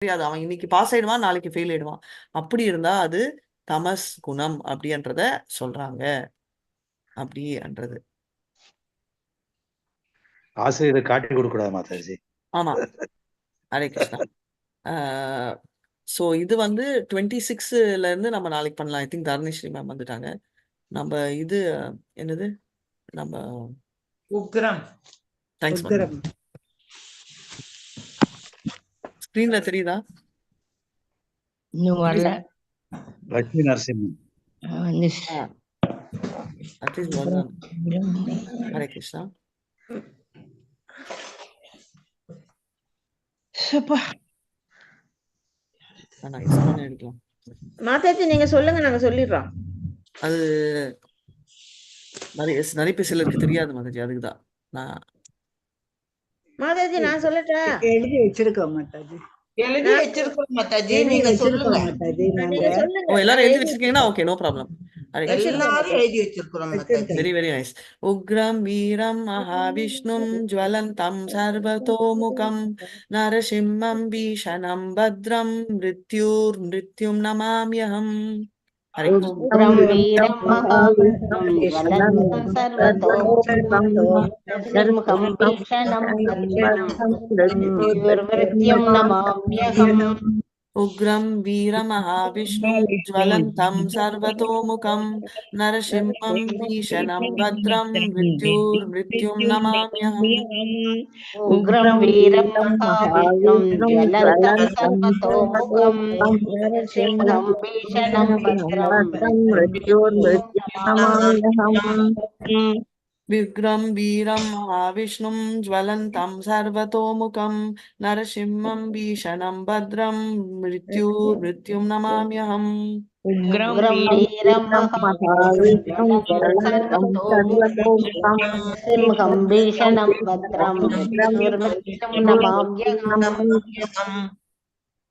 தெரியாது. அவன் இன்னைக்கு பாஸ் ஆயிடுவான், நாளைக்கு ஃபெயில் ஆயிடுவான். அப்படி இருந்தா அது தமஸ் குணம் அப்படின்றத சொல்றாங்க. அப்படின்றது. ஆசிரியரை காட்டி கொடுக்க கூடாது மாதாஜி. ஆமா. ஹரே கிருஷ்ணா. ஸோ இது வந்து 26ல இருந்து நம்ம நாளைக்கு பண்ணலாம். ஐ திங்க் தர்ணிஸ்ரீ மேம் வந்துட்டாங்க. நம்ம இது என்னது நம்ம உக்ரம். Thanks ma'am. ஸ்க்ரீன்ல தெரியுதா? இன்னும் வரல. லட்சுமி நரசிம்மன். அட்லீஸ்ட் வரலாம். ஹரே கிருஷ்ணா. நான் இன்ஸ்டால எடுக்கலாம். மாதாஜி நீங்க சொல்லுங்க, நாங்க சொல்லிடுறோம். அது நிறைய பேர் சிலருக்கு தெரியாது மாதாஜி, அதுக்குதான் நான் மாதாஜி நான் சொல்லட்டா? எழுதி வச்சிருக்கோம் மாதாஜி. எழுதி வச்சிருக்கோம் மாதாஜி, எழுதி நீங்க வச்சிருக்கோம் சொல்லுங்க. மாதாஜி. நீங்க நாங்க சொல்லுங்க. ஓ எல்லாரும் நான் எழுதி வச்சிருக்கீங்கன்னா ஓகே, நோ ப்ராப்ளம். எல்லாரும் எழுதி வச்சிருக்கிறோம் மாதாஜி. Very very nice. உக்ரம் வீரம் மகாவிஷ்ணும் ஜ்வலந்தம் சர்வதோமுகம் நரசிம்மம் பீஷணம் பத்ரம் மிருத்யும் நமாம்யஹம். ஹரே கிருஷ்ணா. உக்ரம் வீரம் மகாவிஷ்ணும் ஜ்வலந்தம் சர்வதோமுகம் நரசிம்ஹம் பீஷணம் பத்ரம் மிருத்யும் நமாம்யஹம். உக்ரம் வீர மகாவிஷ்ணும் ஜ்வலந்தம் சர்வதோமுகம் நரசிம்மம் பீஷணம் பத்ரம் மிருத்யும் நமாம்யஹம். உக்ரம் வீரம் மகாவிஷ்ணும் ஜ்வலந்தம் சர்வதோமுகம் நரசிம்ஹம் பீஷணம் பத்ரம் மிருத்யும் நமாம்யஹம். விக்ரம் வீரம் மகாவிஷ்ணும் ஜ்வலந்தம் சர்வதோமுகம் நரசிம்மம் பீஷணம் பத்ரம் மிருத்யும் நமாம்யஹம். உக்ரம் வீரம் மகாவிஷ்ணும் ஜ்வலந்தம் சர்வதோமுகம் நரசிம்ஹம் பீஷணம் பத்ரம் மிருத்யும் நமாம்யஹம்.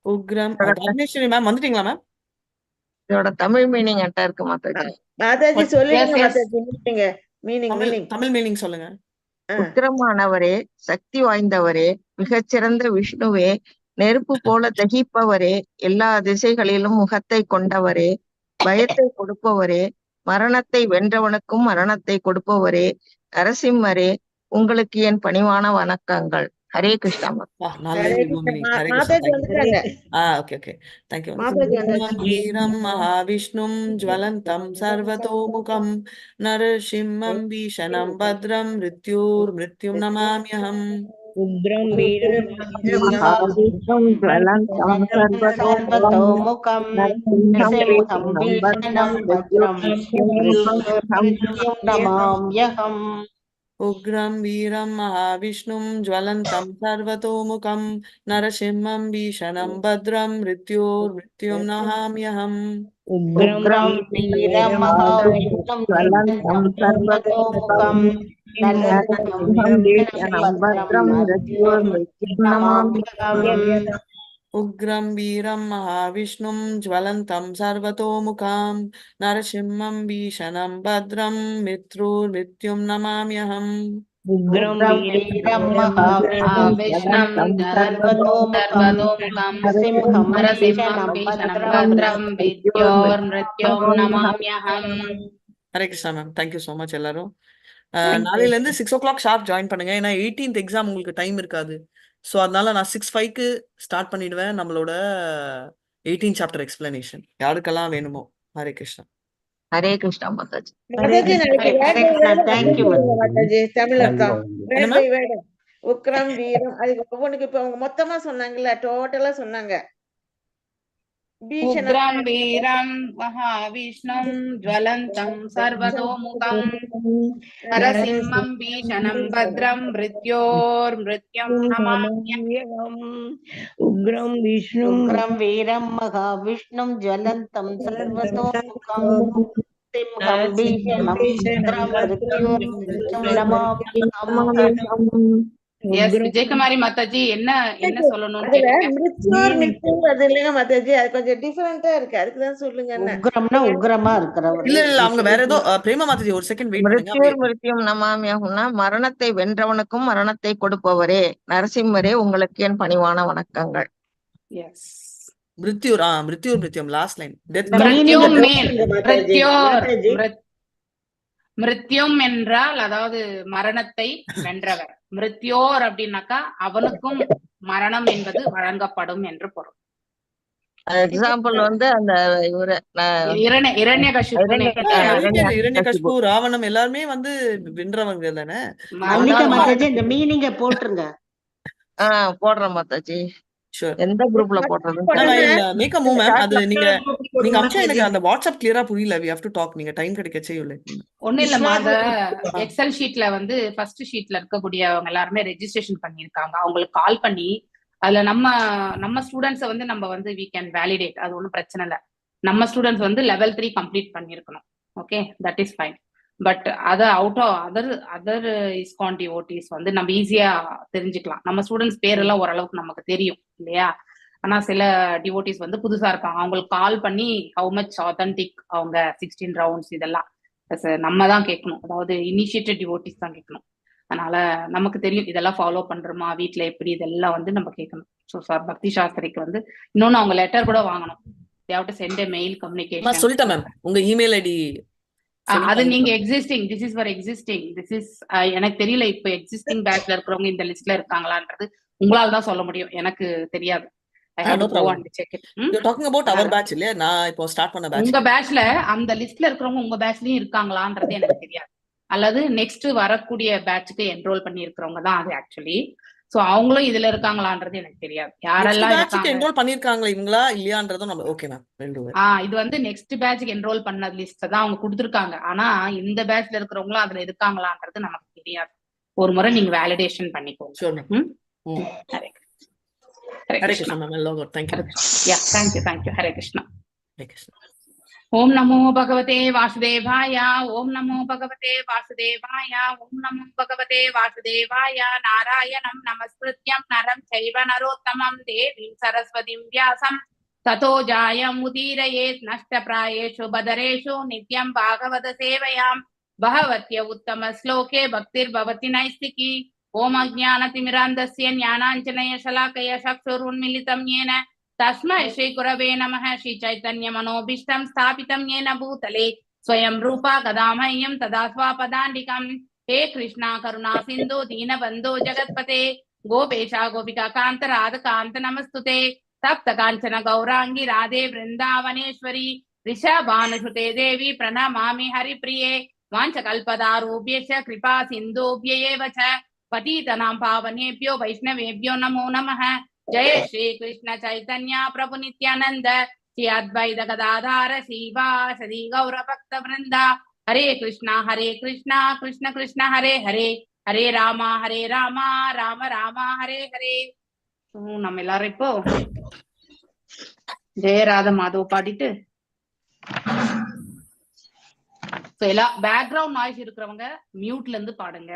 உக்ரம் தர்ணிஸ்ரீ மேம் வந்துட்டீங்களா மேம்? இதோட தமிழ் மீனிங் என்கிட்ட இருக்கு மாதாஜி. மாதாஜி சொல்லிடுங்க மாதாஜி. மீனிங் தமிழ் மீனிங் சொல்லுங்க. உக்கிரமானவரே, சக்தி வாய்ந்தவரே, மிகச்சிறந்த விஷ்ணுவே, நெருப்பு போல தகிப்பவரே, எல்லா திசைகளிலும் முகத்தை கொண்டவரே, பயத்தை கொடுப்பவரே, மரணத்தை வென்றவனுக்கும் மரணத்தை கொடுப்பவரே, நரசிம்மரே, உங்களுக்கு என் பணிவான வணக்கங்கள். ஹரே கிருஷ்ணா. வீரம் மகாவிஷ்ணும் ஜ்வலந்தம் சர்வதோமுகம் நரசிம்மம் பீஷணம் பத்ரம் மிருத்யும் நமாம்யஹம். உக்ரம் வீரம் மகாவிஷ்ணும் ஜ்வலந்தம் சர்வதோமுகம் நரசிம்ஹம் பீஷணம் பத்ரம் மிருத்யும் நமாம்யஹம். உக்ரம் வீரம் மகாவிஷ்ணும் ஜ்வலந்தம் சர்வதோமுகம் நரசிம்மம் பீஷணம் பத்ரம் மிருத்யும் நமாம்யஹம். உக்ரம் வீரம் மகாவிஷ்ணும் ஜ்வலந்தம் சர்வதோமுகம் நரசிம்ஹம் பீஷணம் பத்ரம் மிருத்யும் நமாம்யஹம். உக்ரம் வீரம் மகாவிஷ்ணும் ஜ்வலந்தம் சர்வதோமுகம் நரசிம்மம் பீஷணம் பத்ரம் மிருத்யும் நமாம்யஹம். உக்ரம் வீரம் மகாவிஷ்ணும் சர்வதோமுகம் நரசிம்ஹம் பீஷணம் பத்ரம் மிருத்யும் நமாம்யஹம். Hare Krishna ma'am. Thank you so much எல்லாரும். நாளையில இருந்து 6 o'clock ஷார்ப் ஜாயின் பண்ணுங்க. ஏன்னா 18th எக்ஸாம் உங்களுக்கு டைம் இருக்காது. ஸோ அதனால நான் 6:05க்கு ஸ்டார்ட் பண்ணிடுவேன் நம்மளோட 18 சாப்டர் எக்ஸ்பிளனேஷன். யாருக்கெல்லாம் வேணுமோ. ஹரே கிருஷ்ணா. ஹரே கிருஷ்ணா மாதாஜி. மாதாஜி தமிழ் அர்த்தம் வேடம் உக்ரம் வீரம் அது ஒவ்வொன்றுக்கு இப்ப அவங்க மொத்தமா சொன்னாங்கல்ல, டோட்டலா சொன்னாங்க. உக்ரம் வீரம் மகாவிஷ்ணும் ஜ்வலந்தம் சர்வதோமுகம் நரசிம்மம் பீஷணம் பத்ரம் மிருத்யும் நமாம்யஹம். உக்ரம் வீரம் மகாவிஷ்ணும் ஜ்வலந்தம் சர்வதோமுகம் நரசிம்ஹம் பீஷணம் பத்ரம் மிருத்யும் நமாம்யஹம். எஸ் விஜயகுமாரி மாதாஜி, என்ன சொல்லணும்னு அது இல்லைங்க மாதாஜி, அது கொஞ்சம் டிஃபரெண்டா இருக்கு, அதுக்குதான் சொல்லுங்க. உக்ரம்னா உக்ரமா இருக்கிறவர். இல்ல அவங்க வேற ஏதோ பிரேமா மாதாஜி ஒரு செகண்ட் வெயிட் பண்ணுங்க. மிருத்யும் நமாம்யஹம்னா மரணத்தை வென்றவனுக்கும் மரணத்தை கொடுப்பவரே, நரசிம்மரே, உங்களுக்கு என் பணிவான வணக்கங்கள். எஸ். மிருத்யூர் லாஸ்ட் லைன் டெத் இந்த மீனிங்க மிருத்யும் மீன் போட்டுருங்க மாதாஜி. மிருத்யோர் மாதாஜி மிருத்யும் என்றால் அதாவது மரணத்தை வென்றவர். மிருத்யோர் அப்படின்னாக்கா அவனுக்கும் மரணம் என்பது வழங்கப்படும் என்று பொருள். எக்ஸாம்பிள் வந்து அந்த இவரு இரண்யகசிபுனே இரண்யகசிபு, ராவணம் எல்லாருமே வந்து வென்றவங்க தானே. மல்லிகா மாதாஜி இந்த மீனிங்க போட்டுருங்க. போடுறேன் மாதாஜி. Sure. எந்த குரூப்ல போடுறது? Make a move ma'am. அது நீங்க அம்சா எனக்கு அந்த வாட்ஸ்அப் கிளியரா புரியல. we have to talk. நீங்க டைம் கிடைக்கச்சே இல்ல. ஒண்ணு இல்லம்மா, அந்த எக்ஸல் ஷீட்ல வந்து ஃபர்ஸ்ட் ஷீட்ல இருக்கக்கூடியவங்க எல்லாருமே ரெஜிஸ்ட்ரேஷன் பண்ணிருக்காங்க. அவங்களுக்கு கால் பண்ணி அதுல நம்ம ஸ்டூடெண்ட்ஸை வந்து நம்ம வந்து we can validate. அது ஒன்றும் பிரச்சனை இல்லை. நம்ம ஸ்டூடெண்ட்ஸ் வந்து level 3 கம்ப்ளீட் பண்ணிருக்கணும். Okay, that is fine. But அதை out of other ISKCON devotees வந்து நம்ம ஈஸியா தெரிஞ்சுக்கலாம். நம்ம ஸ்டூடெண்ட்ஸ் பேரெல்லாம் ஓரளவுக்கு நமக்கு தெரியும் இல்லையா? ஆனா சில டிவோட்டிஸ் வந்து புதுசா இருக்காங்க. அவங்களுக்கு கால் பண்ணி ஹவு மச் ஆத்தன்டிக் அவங்க 16 ரவுண்ட்ஸ் இதெல்லாம் நம்ம தான் கேட்கணும். அதாவது இனிஷியேட்டட் டிவோட்டிஸ் தான் கேட்கணும். அதனால நமக்கு தெரியும் இதெல்லாம் ஃபாலோ பண்றோமா, வீட்டுல எப்படி, இதெல்லாம் வந்து நம்ம கேட்கணும். ஸோ பக்தி சாஸ்திரிக்கு வந்து இன்னொன்னு அவங்க லெட்டர் கூட வாங்கணும். they have to send a mail communication. சொல்லிட்டேன் மேம், உங்க இமெயில் ஐடி அது நீங்க existing, this is for existing, this is எனக்கு தெரியல இப்ப எக்ஸிஸ்டிங் பேட்ச்ல இருக்கிறவங்க இந்த லிஸ்ட்ல இருக்காங்களான்றது உங்களால தான் சொல்ல முடியும், எனக்கு தெரியாது. உங்க பேட்ச்ல அந்த லிஸ்ட்ல இருக்கிறவங்க உங்க பேட்ச்லயும் இருக்காங்களான்றது எனக்கு தெரியாது. அல்லது நெக்ஸ்ட் வரக்கூடிய பேட்ச்க்கு என்ரோல் பண்ணி இருக்கிறவங்க தான் அது ஆக்சுவலி. சோ அவங்களும் இதுல இருக்காங்களான்றது எனக்கு தெரியாது. யாரெல்லாம் என்ரோல் பண்ணிருக்காங்களா இவங்களா இல்லையான்றதும் நம்ம ஓகே மேம். இது வந்து நெக்ஸ்ட் பேட்ச்க்கு என்ரோல் பண்ண லிஸ்ட் தான் அவங்க கொடுத்திருக்காங்க. ஆனா இந்த பேட்ச்ல இருக்கிறவங்களும் அதுல இருக்காங்களான்றது நமக்கு தெரியாது. ஒரு முறை நீங்க வேலிடேஷன் பண்ணிக்கோங்க. Hare Krishna ma'am, log out. Thank you. Yeah, thank you. Hare Krishna. Om Namo Bhagavate Vasudevaya. Om Namo Bhagavate Vasudevaya. Om Namo Bhagavate Vasudevaya. Narayanam Namaskrityam Naram Chaiva Narottamam Devim Saraswatim Vyasam Tato Jayam Udirayet Nashtaprayeshu Badareshu Nityam Bhagavata Sevayam Bhavatya Uttama Sloke Bhaktir Bhavati Naistiki. Om Ajnanatimirandasya Jnananjanaya Shalakaya Chakshurunmilitam Yena Tasmai Shri Gurave Namaha Shri Chaitanya Manobishtam Sthapitam Yena Bhutale Swayam Rupa Kadamahyam Tadasva Padandikam. He Krishna Karuna Sindhu Dina Bandhu Jagatpate Gopesha Gopika Kanta Radha Kanta Namastute Tapta Kanchana Gaurangi Radhe Vrindavaneshwari Rishabhanusute Devi Pranamami Haripriye Vanchakalpadarubhyasya Kripa Sindhubhyayevacha पतितनां पावनेभ्यो वैष्णवेभ्यो नमो नमः. जय श्री कृष्ण चैतन्य प्रभु नित्यानंद श्री अद्वैत गदाधर श्रीवासदि गौर भक्त वृंद. हरे कृष्णा कृष्ण कृष्ण हरे हरे हरे राम राम राम हरे हरे. நம்ம எல்லாரும் இப்போ ஜெயராத மாதவ் பாடிட்டு எல்லாம் பேக்ரவுண்ட் நாய்ஸ் இருக்கிறவங்க மியூட்ல இருந்து பாடுங்க.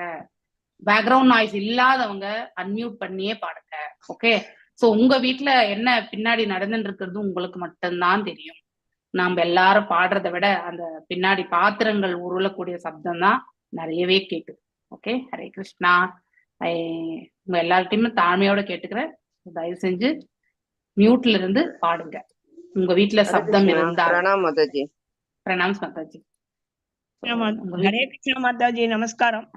பேக்ரவுண்ட் நாய்ஸ் இல்லாதவங்க அன்மியூட் பண்ணியே பாடுங்க. ஓகே, சோ உங்க வீட்டுல என்ன பின்னாடி நடந்துட்டு இருக்கிறது உங்களுக்கு மட்டும்தான் தெரியும். நாம எல்லாரும் பாடுறதை விட அந்த பின்னாடி பாத்திரங்கள் உருளக்கூடிய சப்தம் தான் நிறையவே கேக்குது. ஓகே, ஹரே கிருஷ்ணா. உங்க எல்லார்ட்டையுமே தாழ்மையோட கேட்டுக்கிறேன், தயவு செஞ்சு மியூட்ல இருந்து பாடுங்க. உங்க வீட்டுல சப்தம் இருந்தா. பிரணாம் மாதாஜி. பிரணாம் மாதாஜி. ஹரே கிருஷ்ணா மாதாஜி. நமஸ்காரம்.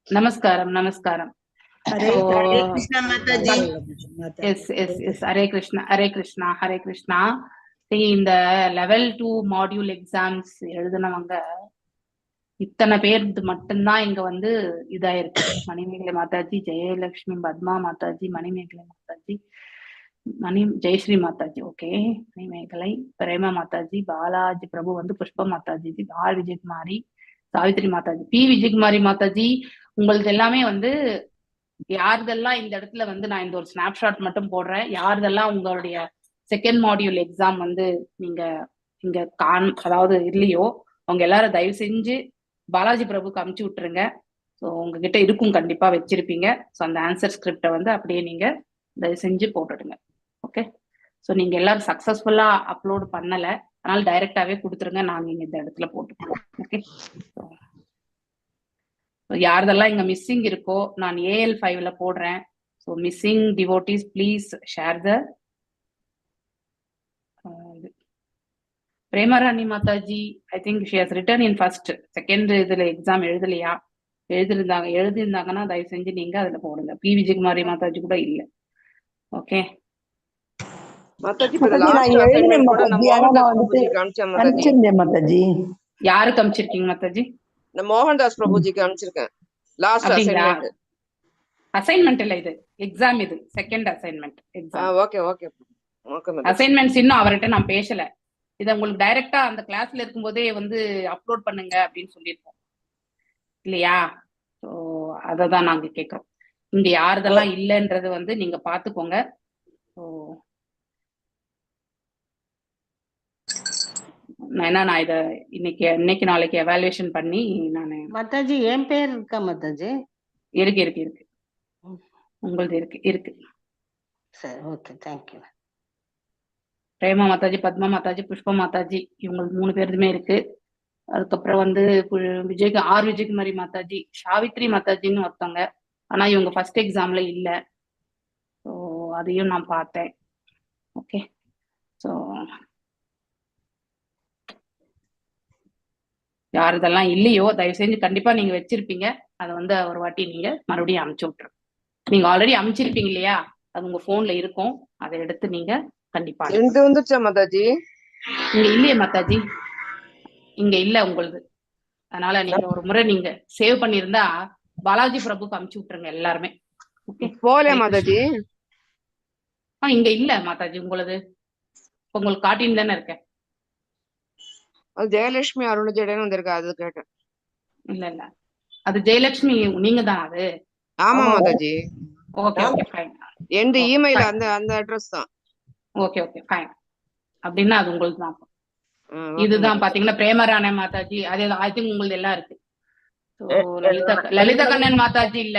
நமஸ்காரம் நமஸ்காரம். Hare Krishna Mataji. Hare Krishna Hare Krishna Hare Krishna. இந்த லெவல் 2 மாடியூல் எக்ஸாம்ஸ் எழுதினவங்க இத்தனை பேர் மட்டும்தான் இங்க வந்து இதாயிருக்கு. மணிமேகலை மாதாஜி, ஜெயலட்சுமி, பத்மா மாதாஜி, மணிமேகலை மாதாஜி, ஜெயஸ்ரீ மாதாஜி, ஓகே, மணிமேகலை, பிரேமா மாதாஜி, பாலாஜி பிரபு வந்து புஷ்பா மாதாஜி, ஆர் விஜயகுமாரி, சாவித்ரி மாதாஜி, பி விஜயகுமாரி மாதாஜி. உங்களுக்கு எல்லாமே வந்து யாருதெல்லாம் இந்த இடத்துல வந்து நான் இந்த ஒரு ஸ்னாப்ஷாட் மட்டும் போடுறேன். யாருதெல்லாம் உங்களுடைய செகண்ட் மாடியூல் எக்ஸாம் வந்து நீங்க இங்க அதாவது இல்லையோ அவங்க எல்லாரும் தயவு செஞ்சு பாலாஜி பிரபுக்கு அமுச்சு விட்டுருங்க. ஸோ உங்ககிட்ட இருக்கும், கண்டிப்பா வச்சிருப்பீங்க. ஸோ அந்த ஆன்சர் ஸ்கிரிப்டை வந்து அப்படியே நீங்க தயவு செஞ்சு போட்டுடுங்க. ஓகே, ஸோ நீங்க எல்லாரும் சக்சஸ்ஃபுல்லா அப்லோட் பண்ணல, அதனால டைரக்டாவே கொடுத்துருங்க, நாங்க இங்க இந்த இடத்துல போட்டுக்கோம். ஓகே, யார்தெல்லாம் இங்க மிஸ்ஸிங் இருக்கோ நான் AL5ல போடுறேன். So missing devotees please share the Premarani mataji I think she has written in first second இதுல எக்ஸாம் எழுதலையா? எழுதியிருந்தாங்கன்னா தயவு செஞ்சு நீங்க அதுல போடுங்க. பி விஜயகுமாரி மாதாஜி கூட இல்ல. ஓகே மாதாஜி நான் எழுதினேன் மாதாஜி. ஆனா நான் வந்துட்டு அனுப்பிச்சிருந்தேன் மாதாஜி. யாருக்கு அனுப்பிச்சிருக்கீங்க மாதாஜி? மோகன்தாஸ் பிரபுஜிக்கு அனுப்பிச்சிருக்கேன். லாஸ்ட் அப்படிங்களா? அசைன்மெண்ட். அசைன்மெண்ட் இல்ல, இது எக்ஸாம். இது second assignment exam. Okay okay okay Mataji. Assignments இன்னும் அவர்கிட்ட நான் பேசல. இதை உங்களுக்கு டைரக்டா அந்த கிளாஸ்ல இருக்கும்போதே வந்து அப்லோட் பண்ணுங்க அப்படின்னு சொல்லியிருக்கோம் இல்லையா? ஸோ அதை தான் நாங்க கேட்குறோம். இங்க யாருதெல்லாம் இல்லைன்றது வந்து நீங்க பாத்துக்கோங்க. ஸோ நான் இதை இன்னைக்கு நாளைக்கு எவாலுவேஷன் பண்ணி நான் மாதாஜி என் பேர் இருக்கா மாதாஜி? இருக்கு உங்களது இருக்கு. சரி, ஓகே, தேங்க்யூ. பிரேமா மாதாஜி, பத்மா மாதாஜி, புஷ்பா மாதாஜி, இவங்களுக்கு 3 பேருதுமே இருக்கு. அதுக்கப்புறம் வந்து விஜயகுமாரி மாதாஜி, சாவித்ரி மாதாஜின்னு ஒருத்தவங்க. ஆனா இவங்க ஃபர்ஸ்ட் எக்ஸாம்ல இல்ல. ஸோ அதையும் நான் பார்த்தேன். ஓகே, ஸோ யார் இதெல்லாம் இல்லையோ தயவு செஞ்சு கண்டிப்பா நீங்க வச்சிருப்பீங்க. அதை வந்து ஒரு வாட்டி நீங்க மறுபடியும் அனுப்பிச்சு விட்டுருங்க. நீங்க ஆல்ரெடி அனுப்பிச்சிருப்பீங்க இல்லையா? அது உங்க போன்ல இருக்கும். அதை எடுத்து நீங்க கண்டிப்பா வந்துச்சா மாதாஜி? இங்க இல்லையே மாதாஜி, இங்க இல்ல உங்களுது. அதனால நீங்க ஒரு முறை நீங்க சேவ் பண்ணிருந்தா பாலாஜி பிரபுக்கு அனுப்பிச்சு விட்டுருங்க எல்லாருமே. போல மாதாஜி. இங்க இல்ல மாதாஜி உங்களது. உங்களுக்கு காட்டின்னு தானே இருக்கேன். அது ஜெயலட்சுமி அருணஜேடன் வந்திருக்கா, அது கேட்டேன். இல்ல அது ஜெயலட்சுமி நீங்க தான் அது. ஆமா மாதாஜி. Okay fine. எந்த இமெயில் அந்த அட்ரஸ் தான். Okay fine. அப்படின்னா அது உங்களுக்கு தான். இதுதான் பாத்தீங்கன்னா பிரேமராணி மாதாஜி, அதே ஐ திங்க் உங்களுக்கு எல்லாம் இருக்கு. லலிதா கண்ணன் மாதாஜி இல்ல.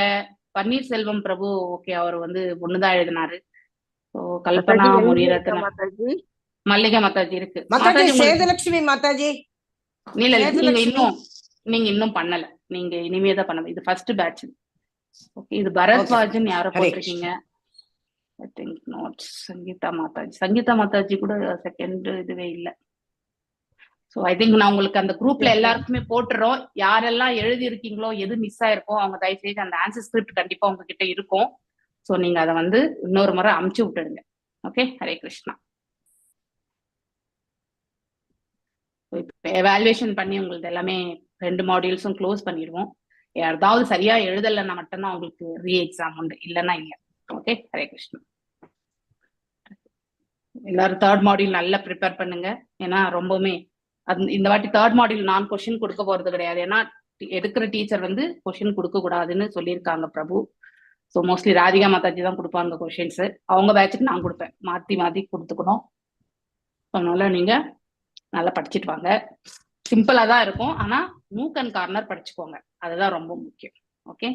பன்னீர்செல்வம் பிரபு ஓகே, அவர் வந்து ஒண்ணுதான் எழுதினாரு. கல்பனா முனிரத்ன மாதாஜி, மல்லிகா மாதாஜி இருக்கு. சேதுலட்சுமி மாதாஜி நீங்க இன்னும் பண்ணல. நீங்க இனிமேதான் பண்ணணும். இது ஃபர்ஸ்ட் பேட்ச். ஓகே, இது பரத்வாஜன் யாரோ போட்டிருக்கீங்க. I think not Sangeetha Mataji கூட செகண்ட் இதுவே இல்ல. ஸோ ஐ திங்க் நான் உங்களுக்கு அந்த குரூப்ல எல்லாருக்குமே போட்டுறோம். யாரெல்லாம் எழுதி இருக்கீங்களோ, எது மிஸ் ஆயிருக்கோ அவங்க தயவு செய்து அந்த ஆன்சர் ஸ்கிரிப்ட் கண்டிப்பா உங்ககிட்ட இருக்கும். ஸோ நீங்க அதை வந்து இன்னொரு முறை அமுச்சு விட்டுடுங்க. ஓகே, ஹரே கிருஷ்ணா. இப்போ எவாலுவேஷன் பண்ணி உங்களுக்கு எல்லாமே 2 மாடியூல்ஸும் க்ளோஸ் பண்ணிடுவோம். யாராவது சரியா எழுதலைன்னா மட்டும்தான் உங்களுக்கு ரீ எக்ஸாம் உண்டு, இல்லைன்னா இல்லை. ஓகே, ஹரே கிருஷ்ணா. எல்லாரும் 3rd மாடியூல் நல்லா ப்ரிப்பேர் பண்ணுங்க. ஏன்னா ரொம்பவுமே இந்த வாட்டி 3rd மாடியூல் நான் கொஸ்டின் கொடுக்க போறது கிடையாது. ஏன்னா எடுக்கிற டீச்சர் வந்து கொஸ்டின் கொடுக்க கூடாதுன்னு சொல்லியிருக்காங்க பிரபு. ஸோ மோஸ்ட்லி ராதிகா மாதாஜி தான் கொடுப்பாங்க கொஸ்டின்ஸ். அவங்க பேட்சுக்கு நான் கொடுப்பேன், மாத்தி கொடுத்துக்கணும். அதனால நீங்க நல்லா படிச்சுட்டு வாங்க. சிம்பிளா தான் இருக்கும், ஆனா மூக் அண்ட் கார்னர் படிச்சுக்கோங்க. அதுதான் ரொம்ப முக்கியம். ஓகே,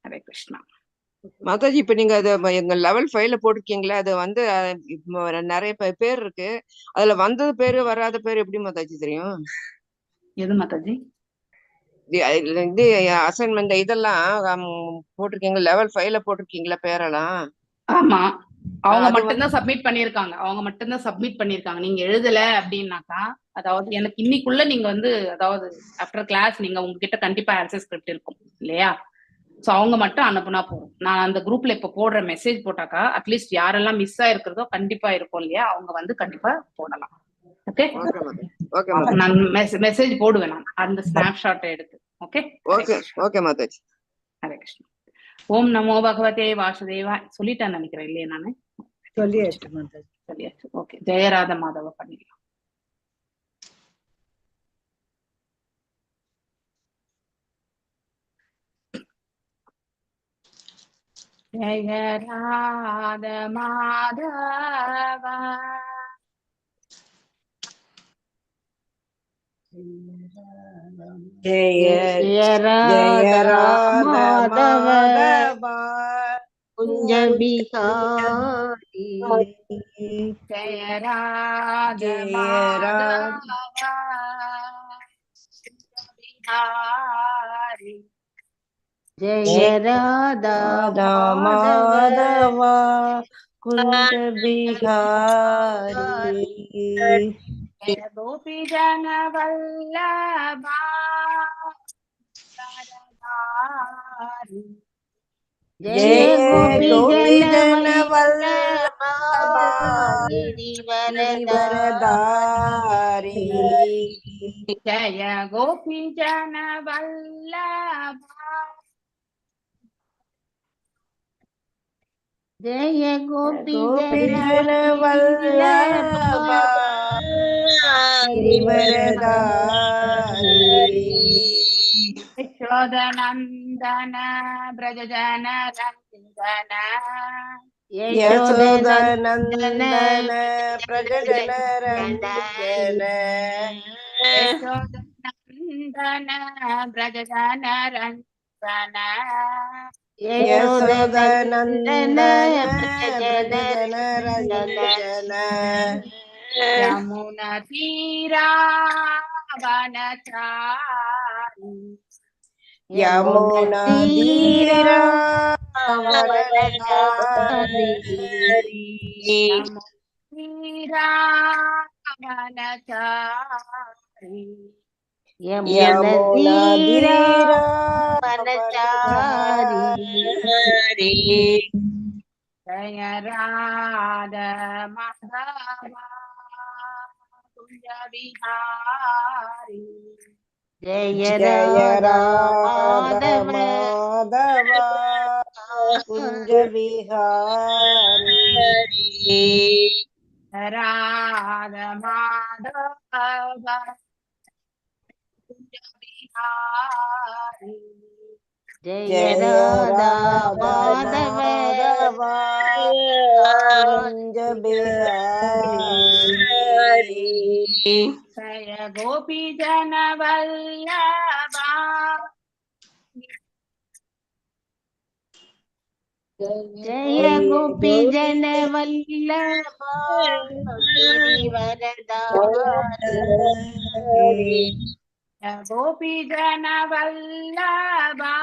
ஹரே கிருஷ்ணா. மாதாஜி இப்ப நீங்க எங்க லெவல் 5ல போட்டிருக்கீங்களா? அது வந்து நிறைய பேர் இருக்கு. அதுல வந்தது பேரு வராத பேரு எப்படி மாதாஜி தெரியும்? எது மாதாஜி? இது அசைன்மெண்ட் இதெல்லாம் போட்டிருக்கீங்க, லெவல் 5ல போட்டிருக்கீங்களா பேரெல்லாம்? ஆமா, அவங்க மட்டும்தான் சப்மிட் பண்ணிருக்காங்க. நீங்க எழுதல அப்படின்னாக்கா, அதாவது எனக்கு இன்னைக்குள்ள நீங்க வந்து, அதாவது ஆஃப்டர் கிளாஸ் நீங்க உங்ககிட்ட கண்டிப்பா ஆன்சர் ஸ்கிரிப்ட் இருக்கும் இல்லையா? ஸோ அவங்க மட்டும் அனுப்புனா போதும். நான் அந்த குரூப்ல இப்ப போடுற மெசேஜ் போட்டாக்கா அட்லீஸ்ட் யாரெல்லாம் மிஸ் ஆயிருக்கிறதோ கண்டிப்பா இருக்கும் இல்லையா, அவங்க வந்து கண்டிப்பா போடலாம். ஓகே, நான் மெசேஜ் போடுவேன் நான் அந்த ஸ்னாப்ஷாட்டை எடுத்து. Okay okay mataji, Hare Krishna. ஓம் நமோ பகவதே வாசுதேவா சொல்லிட்டேன் நினைக்கிறேன் இல்லையா? நானு சொல்லியாச்சு. ஓகே, ஜெயராத மாதவ பண்ணிடலாம். ஜெய ராத மாதவ ஜெய ராத மாதவ குஞ்ச பிகாரி. ஜெய ராத மாதவ பிகாரி. ஜெய ராதா மாதவ குஞ்ச பிகாரி. जय गोपी जन वल्लभा सरदारी। जय गोपी जन वल्लभा गिरिवरधारी। जय गोपी जन वल्लभा। जय गोपी जन वल्लभा गिरिवरधारी। यशोदनंदन ब्रज जन रंजन। यशोदनंदन प्रजजन रंजन। यशोदनंदन ब्रज जन रंजन। यशोदनंदन प्रजजन रंजन। यमुना तीरा वनचारी। यमुना तीरा वनचारी। यमुना तीरा वनचारी। यमुना तीरा वनचारी। जय राधा माधवा कुंज बिहारी। जय जय राधा राधा माधव माधवा कुंज बिहारी। राधा माधव कुंज बिहारी। जय जय राधा राधा माधव माधवा कुंज बिहारी। जय गोपी जन वल्लभा। जय गोपी जन वल्लभा गिरिवरधारी। जय गोपी जन वल्लभा।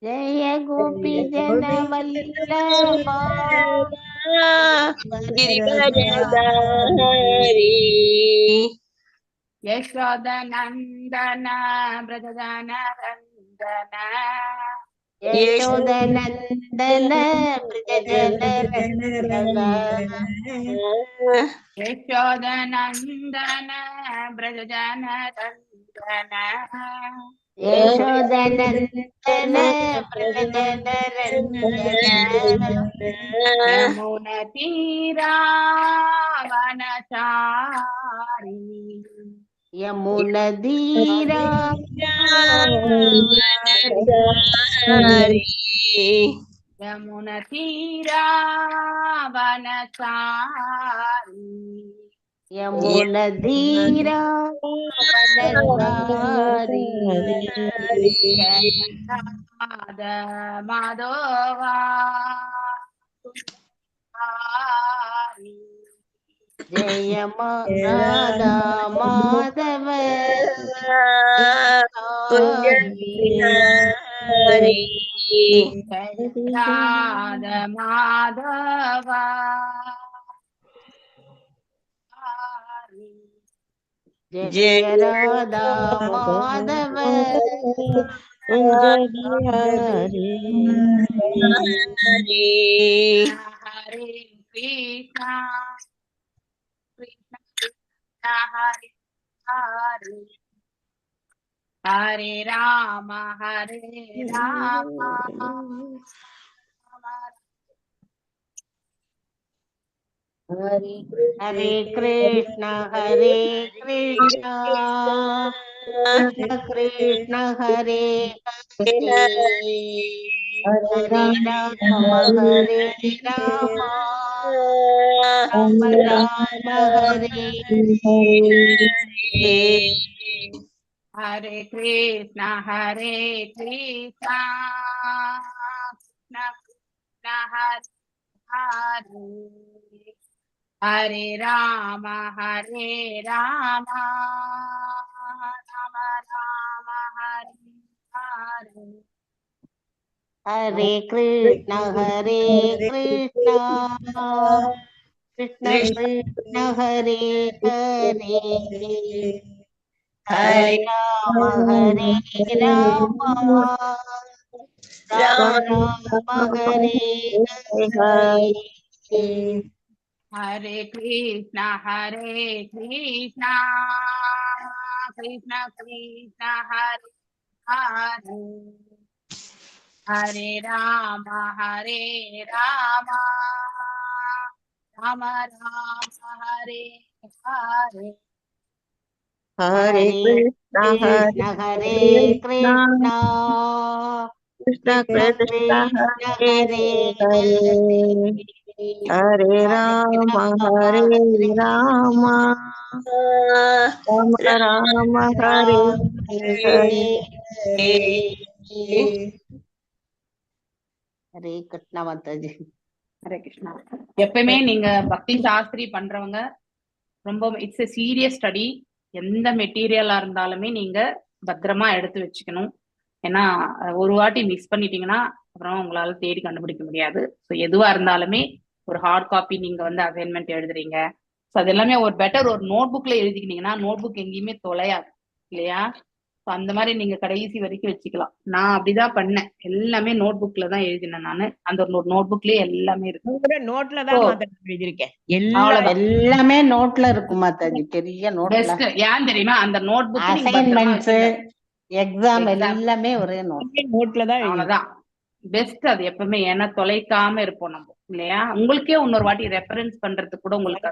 जय गोपी जन वल्लभा गिरिवरधारी। यशोदनंदन ब्रज जन रंजन। यशोदनंदन ब्रजजन रंजन। यशोदनंदन ब्रज जन रंजन। यशोदनंदन ब्रजजन रंजन। यमुना तीरा वनचारी। यमुना धीरा यमुना तीरा वनचारी। यमुना धीरा वनचारी। जय राधा माधवा कुंज जय राधा माधव बिहारी। जय राधा माधवा जय राधा माधव कुंज बिहारी। हरे कृष्णा कृष्ण कृष्ण हरे हरे। हरे राम हरे कृष्ण कृष्ण कृष्ण हरे हरे। हरे राम राम राम हरे हरे। हरे कृष्ण कृष्ण कृष्ण हरे हरे। हरे Ram Ram Ram Hare Hare. Hare Krishna Hare Krishna Krishna Krishna Hare Hare Hare Rama Hare Rama Rama Rama Hare Hare Hare Krishna Krishna Krishna Hare Hare Hare Rama Rama Rama Hare Hare Hare Krishna Krishna Hare Krishna Krishna Krishna Krishna Krishna Hare Hare Hare Hare Rama Rama Rama Hare Hare Hare Krishna Mataji. Hare Krishna. எப்பவுமே நீங்க பக்தி சாஸ்திரி பண்றவங்க ரொம்ப it's a serious study. எந்த மெட்டீரியலா இருந்தாலுமே நீங்க பத்திரமா எடுத்து வச்சுக்கணும். ஏன்னா ஒரு வாட்டி மிஸ் பண்ணிட்டீங்கன்னா அப்புறம் உங்களால தேடி கண்டுபிடிக்க முடியாது. ஸோ எதுவா இருந்தாலுமே ஒரு ஹார்ட் காப்பி நீங்க வந்து அசைன்மெண்ட் எழுதுறீங்க, ஸோ அது எல்லாமே ஒரு பெட்டர் ஒரு நோட் புக்ல எழுதிக்கிட்டீங்கன்னா நோட் புக் எங்கேயுமே தொலையாது இல்லையா? ஸோ அந்த மாதிரி நீங்க கடைசி வரைக்கும் வச்சுக்கலாம். நான் அப்படிதான் பண்ணேன், எல்லாமே நோட் புக்ல தான் எழுதினேன். நானு அந்த ஒரு நோட் புக்லயே எல்லாமே இருக்கு. நோட்ல தான் எழுதியிருக்கேன். எல்லாமே நோட்ல இருக்கும் மாதாஜி, பெரிய நோட்ல. பெஸ்ட் ஏன் தெரியுமா? அந்த நோட் புக் அசைன்மெண்ட்ஸ் எக்ஸாம் எல்லாமே ஒரே நோட்ல தான். அவ்வளவுதான் பெஸ்ட். அது எப்பவுமே ஏன்னா தொலைக்காம இருப்போம் நம்ம இல்லையா? உங்களுக்கே இன்னொரு வாட்டி ரெஃபரன்ஸ் பண்றதுக்கு கூட உங்களுக்கு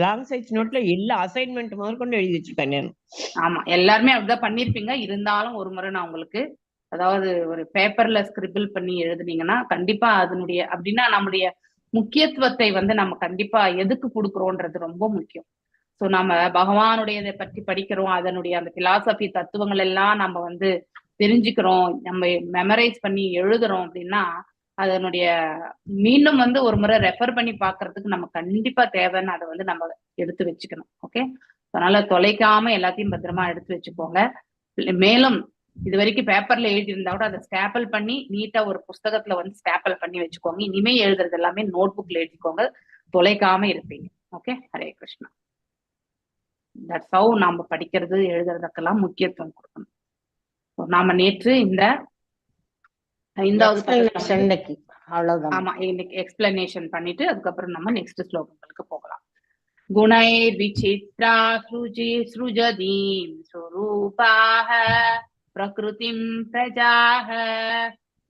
லாங் சைஸ் நோட்ல எல்லா அசைன்மெண்ட் முதற்கொண்டு எழுதி வச்சிருக்கேன். ஆமா, எல்லாருமே அப்படிதான் பண்ணிருப்பீங்க. இருந்தாலும் ஒரு முறை நான் உங்களுக்கு, அதாவது ஒரு பேப்பர்ல ஸ்கிரிபிள் பண்ணி எழுதுனீங்கன்னா கண்டிப்பா அதனுடைய அப்படின்னா நம்முடைய முக்கியத்துவத்தை வந்து நம்ம கண்டிப்பா எதுக்கு கொடுக்குறோன்றது ரொம்ப முக்கியம். ஸோ நம்ம பகவானுடையதை பற்றி படிக்கிறோம், அதனுடைய அந்த பிலாசபி தத்துவங்கள் எல்லாம் நம்ம வந்து தெரிஞ்சுக்கிறோம், நம்ம மெமரைஸ் பண்ணி எழுதுறோம் அப்படின்னா அதனுடைய மீண்டும் வந்து ஒரு முறை ரெஃபர் பண்ணி பாக்குறதுக்கு நம்ம கண்டிப்பா தேவைன்னு அதை வந்து நம்ம எடுத்து வச்சுக்கணும். ஓகே, அதனால தொலைக்காம எல்லாத்தையும் பத்திரமா எடுத்து வச்சுக்கோங்க. மேலும் இது வரைக்கும் பேப்பர்ல எழுதியிருந்தா கூட அதை ஸ்டாப்பிள் பண்ணி நீட்டா ஒரு புஸ்தகத்துல வந்து ஸ்டாப்பிள் பண்ணி வச்சுக்கோங்க. இனிமே எழுதுறது எல்லாமே நோட் புக்ல எழுதிக்கோங்க, தொலைக்காம இருப்பீங்க. Okay, Hare Krishna. That's how நாம படிக்கிறது எழுதுறதுக்கெல்லாம் முக்கியத்துவம் கொடுக்கணும். நாம நேற்று இந்த 5வது ஆமா இன்னைக்கு எக்ஸ்பிளனேஷன் பண்ணிட்டு அதுக்கப்புறம் நம்ம நெக்ஸ்ட் ஸ்லோகங்களுக்கு போகலாம். குணை விசித்ரா ஸ்ருஜதீம் ஸ்வரூபாஹ பிரகிருதிம் பிரஜாஹ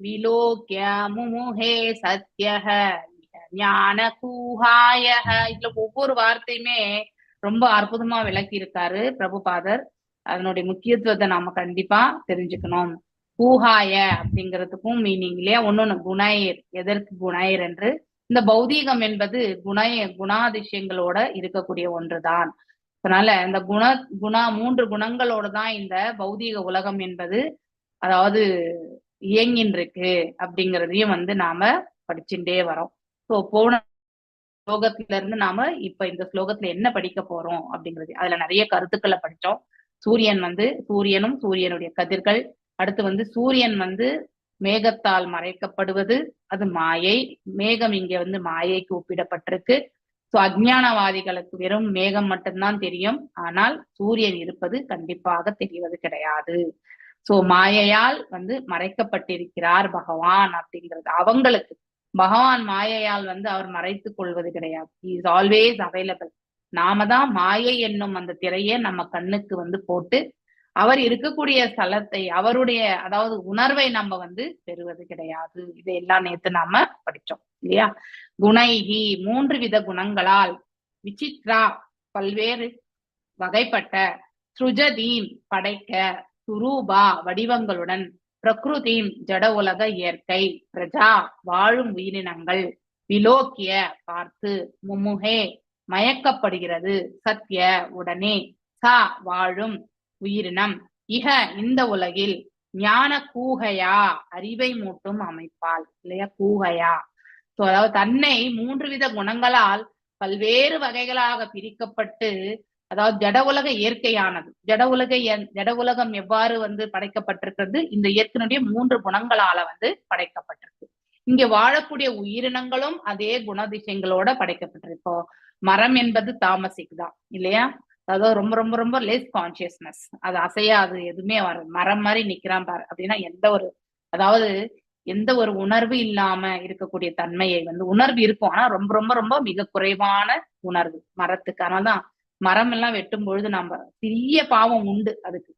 விலோக்ய முமுஹே சத்யஹ ஞான கூஹாயஹ. இதுல ஒவ்வொரு வார்த்தையுமே ரொம்ப அற்புதமா விளக்கி இருக்காரு பிரபுபாதர். அதனுடைய முக்கியத்துவத்தை நாம கண்டிப்பா தெரிஞ்சுக்கணும். கூஹாய அப்படிங்கிறதுக்கும் மீனிங் இல்லையா? ஒன்னொன்னு குணையர், எதற்கு குணையர் என்று. இந்த பௌதீகம் என்பது குணாதிசயங்களோட இருக்கக்கூடிய ஒன்றுதான். அதனால இந்த மூன்று குணங்களோட தான் இந்த பௌதீக உலகம் என்பது அதாவது இயங்கின்றிருக்கு அப்படிங்கிறதையும் வந்து நாம படிச்சுட்டே வரோம். ஸோ போன ஸ்லோகத்துல இருந்து நாம இப்ப இந்த ஸ்லோகத்துல என்ன படிக்க போறோம் அப்படிங்கிறது, அதுல நிறைய கருத்துக்களை படிச்சோம். சூரியனும் சூரியனுடைய கதிர்கள், அடுத்து வந்து சூரியன் வந்து மேகத்தால் மறைக்கப்படுவது, அது மாயை. மேகம் இங்க வந்து மாயைக்கு ஒப்பிடப்பட்டிருக்கு. ஸோ அஜ்ஞானவாதிகளுக்கு வெறும் மேகம் மட்டும்தான் தெரியும், ஆனால் சூரியன் இருப்பது கண்டிப்பாக தெரிவது கிடையாது. ஸோ மாயையால் வந்து மறைக்கப்பட்டிருக்கிறார் பகவான் அப்படிங்கிறது அவங்களுக்கு. பகவான் மாயையால் வந்து அவர் மறைத்துக் கொள்வது கிடையாது. Is always available. நாம தான் மாயை என்னும் அந்த திரையை நம்ம கண்ணுக்கு வந்து போட்டு அவர் இருக்கக்கூடிய ஸ்தலத்தை, அவருடைய அதாவது உணர்வை நம்ம வந்து பெறுவது கிடையாது. இதையெல்லாம் நேத்து நாம படிச்சோம் இல்லையா? குணைகி 3 வித குணங்களால், விசித்ரா பல்வேறு வகைப்பட்ட, ஸ்ருஜதீம் படைக்க, சுரூபா வடிவங்களுடன், பிரகிருதீம் ஜட உலக இயற்கை, பிரஜா வாழும் உயிரினங்கள், விலோக்கிய பார்த்து, முமுகே மயக்கப்படுகிறது, சத்ய உடனே, சா வாழும் உயிரினம், இக இந்த உலகில், ஞான கூகையா அறிவை மூட்டும் அமைப்பால் இல்லையா? கூகையா. சோ அதாவது தன்னை 3 வித குணங்களால் பல்வேறு வகைகளாக பிரிக்கப்பட்டு அதாவது ஜட உலக இயற்கையானது. ஜட உலகம் எவ்வாறு வந்து படைக்கப்பட்டிருக்கிறது? இந்த இயற்கையினுடைய 3 குணங்களால வந்து படைக்கப்பட்டிருக்கு. இங்க வாழக்கூடிய உயிரினங்களும் அதே குணதிசயங்களோட படைக்கப்பட்டிருக்கு. இப்போ மரம் என்பது தாமசிக் தான் இல்லையா? அதாவது ரொம்ப ரொம்ப ரொம்ப லெஸ் கான்சியஸ்னஸ், அது அசையாது, எதுவுமே மரம் மாதிரி நிக்கிறான் பாரு அப்படின்னா எந்த ஒரு உணர்வு இல்லாம இருக்கக்கூடிய தன்மையை வந்து உணர்வு இருக்கும், ஆனா ரொம்ப ரொம்ப ரொம்ப மிக குறைவான உணர்வு மரத்துக்கு. அதனாலதான் மரம் எல்லாம் வெட்டும் பொழுது நம்ம சிறிய பாவம் உண்டு, அதுக்கு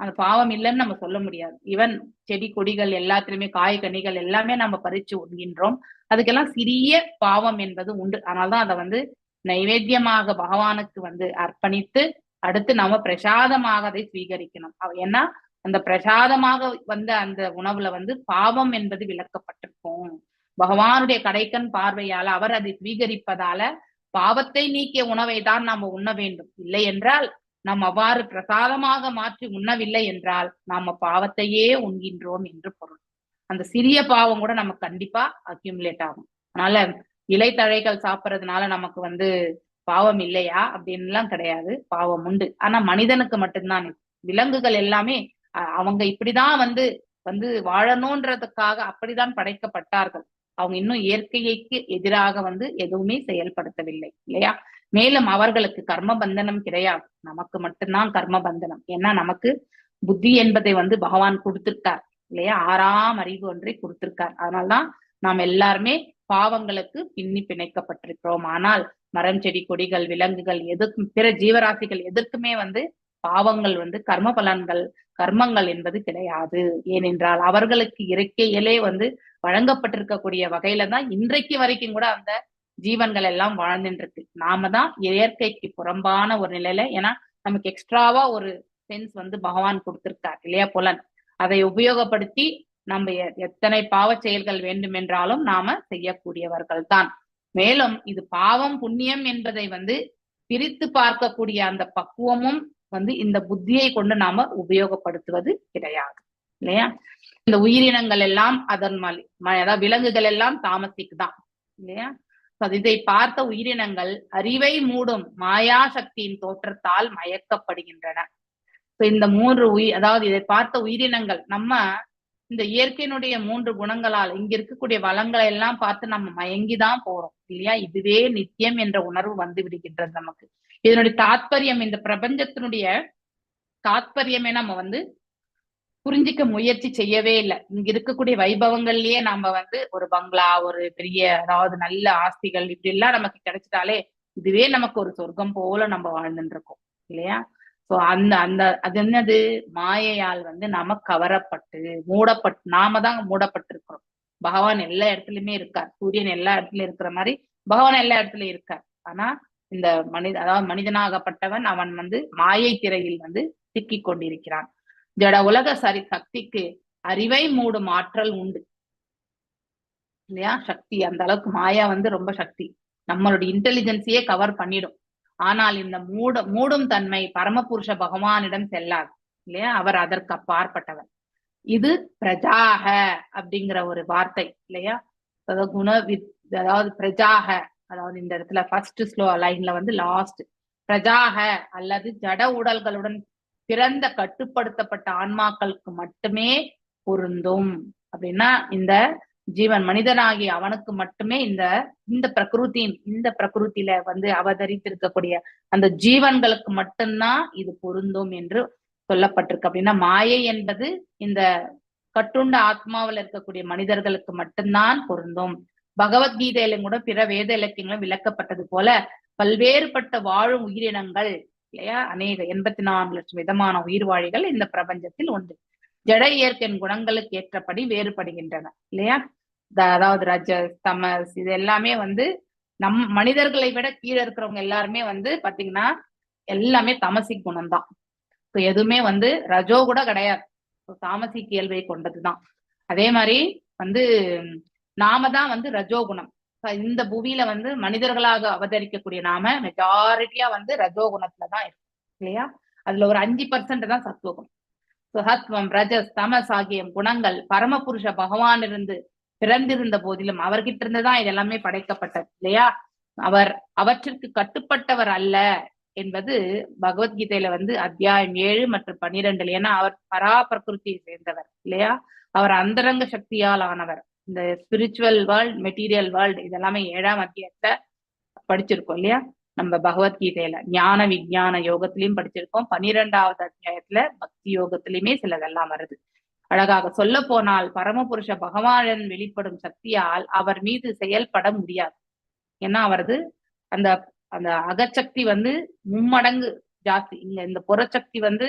அந்த பாவம் இல்லைன்னு நம்ம சொல்ல முடியாது. ஈவன் செடி கொடிகள் எல்லாத்திலுமே காய் கனிகள் எல்லாமே நம்ம பறிச்சு உண்கின்றோம், அதுக்கெல்லாம் சிறிய பாவம் என்பது உண்டு. அதனால்தான் அதை வந்து நைவேத்தியமாக பகவானுக்கு வந்து அர்ப்பணித்து அடுத்து நாம பிரசாதமாக அதை ஸ்வீகரிக்கணும். ஏன்னா அந்த பிரசாதமாக வந்த அந்த உணவுல வந்து பாவம் என்பது விளக்கப்பட்டிருக்கும். பகவானுடைய கடைக்கண் பார்வையால அவர் அதை ஸ்வீகரிப்பதால பாவத்தை நீக்கிய உணவை தான் நாம உண்ண வேண்டும். இல்லை என்றால் நாம் அவ்வாறு பிரசாதமாக மாற்றி உண்ணவில்லை என்றால் நாம பாவத்தையே உண்கின்றோம் என்று பொருள். அந்த சிறிய பாவம் கூட நமக்கு கண்டிப்பா அக்யூமுலேட் ஆகும். அதனால இலைத்தழைகள் சாப்பிட்றதுனால நமக்கு வந்து பாவம் இல்லையா அப்படின்லாம் கிடையாது, பாவம் உண்டு. ஆனா மனிதனுக்கு மட்டும்தான். விலங்குகள் எல்லாமே அவங்க இப்படிதான் வந்து வந்து வாழணும்ன்றதுக்காக அப்படிதான் படைக்கப்பட்டார்கள். அவங்க இன்னும் இயற்கைக்கு எதிராக வந்து எதுவுமே செயல்படுத்தவில்லை இல்லையா? மேலும் அவர்களுக்கு கர்ம பந்தனம் கிடையாது, நமக்கு மட்டும்தான் கர்ம பந்தனம். ஏன்னா நமக்கு புத்தி என்பதை வந்து பகவான் கொடுத்திருக்கார் இல்லையா? 6ஆம் அறிவு ஒன்றை கொடுத்திருக்கார். அதனால்தான் நாம் எல்லாருமே பாவங்களுக்கு பிணைக்கப்பட்டிருக்கிறோம். ஆனால் மரம் செடி கொடிகள் விலங்குகள் எதற்கும் பிற ஜீவராசிகள் எதற்குமே வந்து பாவங்கள் வந்து கர்ம பலன்கள் கர்மங்கள் என்பது கிடையாது. ஏனென்றால் அவர்களுக்கு இயற்கையிலே வந்து வழங்கப்பட்டிருக்கக்கூடிய வகையில தான் இன்றைக்கு வரைக்கும் கூட அந்த ஜீவன்கள் எல்லாம் வாழ்ந்துட்டு இருக்கு. நாம தான் இயற்கைக்கு புறம்பான ஒரு நிலையில, ஏன்னா நமக்கு எக்ஸ்ட்ராவா ஒரு சென்ஸ் வந்து பகவான் கொடுத்திருக்கார் இல்லையா, புலன். அதை உபயோகப்படுத்தி நம்ம எத்தனை பாவ செயல்கள் வேண்டுமென்றாலும் நாம செய்யக்கூடியவர்கள் தான். மேலும் இது பாவம் புண்ணியம் என்பதை வந்து பிரித்து பார்க்கக்கூடிய அந்த பக்குவமும் வந்து இந்த புத்தியை கொண்டு நாம உபயோகப்படுத்துவது கிடையாது இல்லையா? இந்த உயிரினங்கள் எல்லாம் அதாவது விலங்குகள் எல்லாம் தாமசிக்கு தான் இல்லையா? இதை பார்த்த உயிரினங்கள் அறிவை மூடும் மாயா சக்தியின் தோற்றத்தால் மயக்கப்படுகின்றன. இந்த 3 அதாவது இதை பார்த்த உயிரினங்கள் நம்ம இந்த இயற்கையினுடைய 3 குணங்களால் இங்க இருக்கக்கூடிய வளங்களை எல்லாம் பார்த்து நம்ம மயங்கிதான் போறோம் இல்லையா? இதுவே நித்தியம் என்ற உணர்வு வந்து விடுகின்றது நமக்கு. இதனுடைய தாத்பரியம், இந்த பிரபஞ்சத்தினுடைய தாத்பரியமே நம்ம வந்து புரிஞ்சிக்க முயற்சி செய்யவே இல்லை. இங்க இருக்கக்கூடிய வைபவங்கள்லயே நம்ம வந்து ஒரு பங்களா, ஒரு பெரிய அதாவது நல்ல ஆஸ்திகள் இப்படி எல்லாம் நமக்கு கிடைச்சிட்டாலே இதுவே நமக்கு ஒரு சொர்க்கம் போல நம்ம வாழ்ந்துட்டு இருக்கோம் இல்லையா? சோ அது என்னது? மாயையால் வந்து நாம கவரப்பட்டு நாம தான் மூடப்பட்டிருக்கிறோம். பகவான் எல்லா இடத்துலயுமே இருக்கார், சூரியன் எல்லா இடத்துலயும் இருக்கிற மாதிரி பகவான் எல்லா இடத்துலயும் இருக்கார். ஆனா இந்த அதாவது மனிதனாகப்பட்டவன் அவன் வந்து மாயை திரையில் வந்து சிக்கிக் கொண்டிருக்கிறான். ஜட உலக சக்திக்கு அறிவை மூடும் ஆற்றல் உண்டு இல்லையா? சக்தி அந்த அளவுக்கு மாயா வந்து ரொம்ப சக்தி, நம்மளுடைய இன்டெலிஜென்ஸையே கவர் பண்ணிடும். ஆனால் இந்த மூடும் தன்மை பரமபுருஷ பகவானிடம் செல்லாது இல்லையா? அவர் அதற்கு அப்பாற்பட்டவர். இது பிரஜாக அப்படிங்கிற ஒரு வார்த்தை இல்லையா? அதாவது பிரஜாக, அதாவது இந்த இடத்துல ஃபர்ஸ்ட் ஸ்லோ லைன்ல வந்து லாஸ்ட் பிரஜாக அல்லது ஜட உடல்களுடன் பிறந்த கட்டுப்படுத்தப்பட்ட ஆன்மாக்களுக்கு மட்டுமே பொருந்தும். அப்படின்னா இந்த ஜீவன் மனிதனாகி அவனுக்கு மட்டுமே இந்த பிரகிருத்தியில வந்து அவதரித்திருக்கக்கூடிய அந்த ஜீவன்களுக்கு மட்டும்தான் இது பொருந்தும் என்று சொல்லப்பட்டிருக்கு. அப்படின்னா மாயை என்பது இந்த கட்டுண்ட ஆத்மாவில் இருக்கக்கூடிய மனிதர்களுக்கு மட்டும்தான் பொருந்தும். பகவத்கீதையிலும் கூட பிற வேத இலக்கியங்களும் விளக்கப்பட்டது போல பல்வேறுபட்ட வாழும் உயிரினங்கள் இல்லையா, அநேக 84 லட்சம் விதமான உயிர்வாழிகள் இந்த பிரபஞ்சத்தில் உண்டு. ஜட இயற்கையின் குணங்களுக்கு ஏற்றபடி வேறுபடுகின்றன இல்லையா? அதாவது ரஜஸ் தமஸ் இது எல்லாமே வந்து மனிதர்களை விட கீழே இருக்கிறவங்க எல்லாருமே வந்து பாத்தீங்கன்னா எல்லாமே தமசிக் குணம்தான். எதுவுமே வந்து ரஜோ கூட கிடையாது, தாமசிக் இயல்பை கொண்டதுதான். அதே மாதிரி வந்து நாம தான் வந்து ரஜோகுணம். இந்த பூமியில வந்து மனிதர்களாக அவதரிக்கக்கூடிய நாம மெஜாரிட்டியா வந்து ரஜோகுணத்துலதான் இருக்கும் இல்லையா? அதுல ஒரு 5% தான் சத்துவகுணம். சத்வம் ரஜஸ் தமஸ் ஆகிய குணங்கள் பரமபுருஷ பகவான் இருந்து பிறந்திருந்த போதிலும் அவர்கிட்ட இருந்துதான் இதெல்லாமே படைக்கப்பட்டது இல்லையா? அவர் அவற்றிற்கு கட்டுப்பட்டவர் அல்ல என்பது பகவத்கீதையில வந்து அத்தியாயம் 7 மற்றும் 12. ஏன்னா அவர் பரா பிரகிருதியை சேர்ந்தவர் இல்லையா, அவர் அந்தரங்க சக்தியால் ஆனவர். இந்த ஸ்பிரிச்சுவல் வேர்ல்ட், மெட்டீரியல் வேர்ல்டு இதெல்லாமே 7ஆம் அத்தியாயத்துல படிச்சிருக்கோம் இல்லையா. நம்ம பகவத்கீதையில ஞான விஞ்ஞான யோகத்திலையும் படிச்சிருக்கோம். 12வது அத்தியாயத்துல பக்தி யோகத்திலயுமே சிலதெல்லாம் வருது. அழகாக சொல்ல போனால் பரமபுருஷ பகவான் வெளிப்படும் சக்தியால் அவர் மீது செயல்பட முடியாது. ஏன்னா அவரது அந்த அந்த அகச்சக்தி வந்து மும்மடங்கு ஜாஸ்தி. இந்த புறச்சக்தி வந்து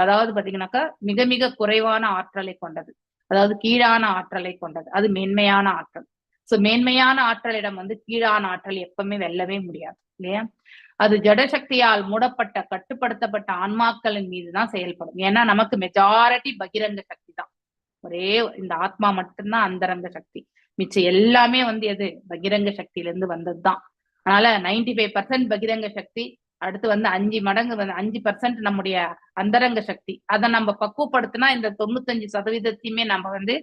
அதாவது பாத்தீங்கன்னாக்கா மிக மிக குறைவான ஆற்றலை கொண்டது, அதாவது கீழான ஆற்றலை கொண்டது. அது மேன்மையான ஆற்றல். சோ மேன்மையான ஆற்றலிடம் வந்து கீழான ஆற்றல் எப்பவுமே வெல்லவே முடியாது இல்லையா. அது ஜடசக்தியால் மூடப்பட்ட கட்டுப்படுத்தப்பட்ட ஆன்மாக்களின் மீதுதான் செயல்படும். ஏன்னா நமக்கு மெஜாரிட்டி பகிரங்க சக்தி தான். ஒரே இந்த ஆத்மா மட்டும்தான் அந்தரங்க சக்தி. மிச்சம் எல்லாமே வந்து எது பகிரங்க சக்தியில இருந்து வந்ததுதான். அதனால 95% பகிரங்க சக்தி, அடுத்து வந்து 5 மடங்கு வந்து 5% நம்முடைய அந்தரங்க சக்தி. அதை நம்ம பக்குவப்படுத்தினா இந்த 95%த்தையுமே நம்ம வந்து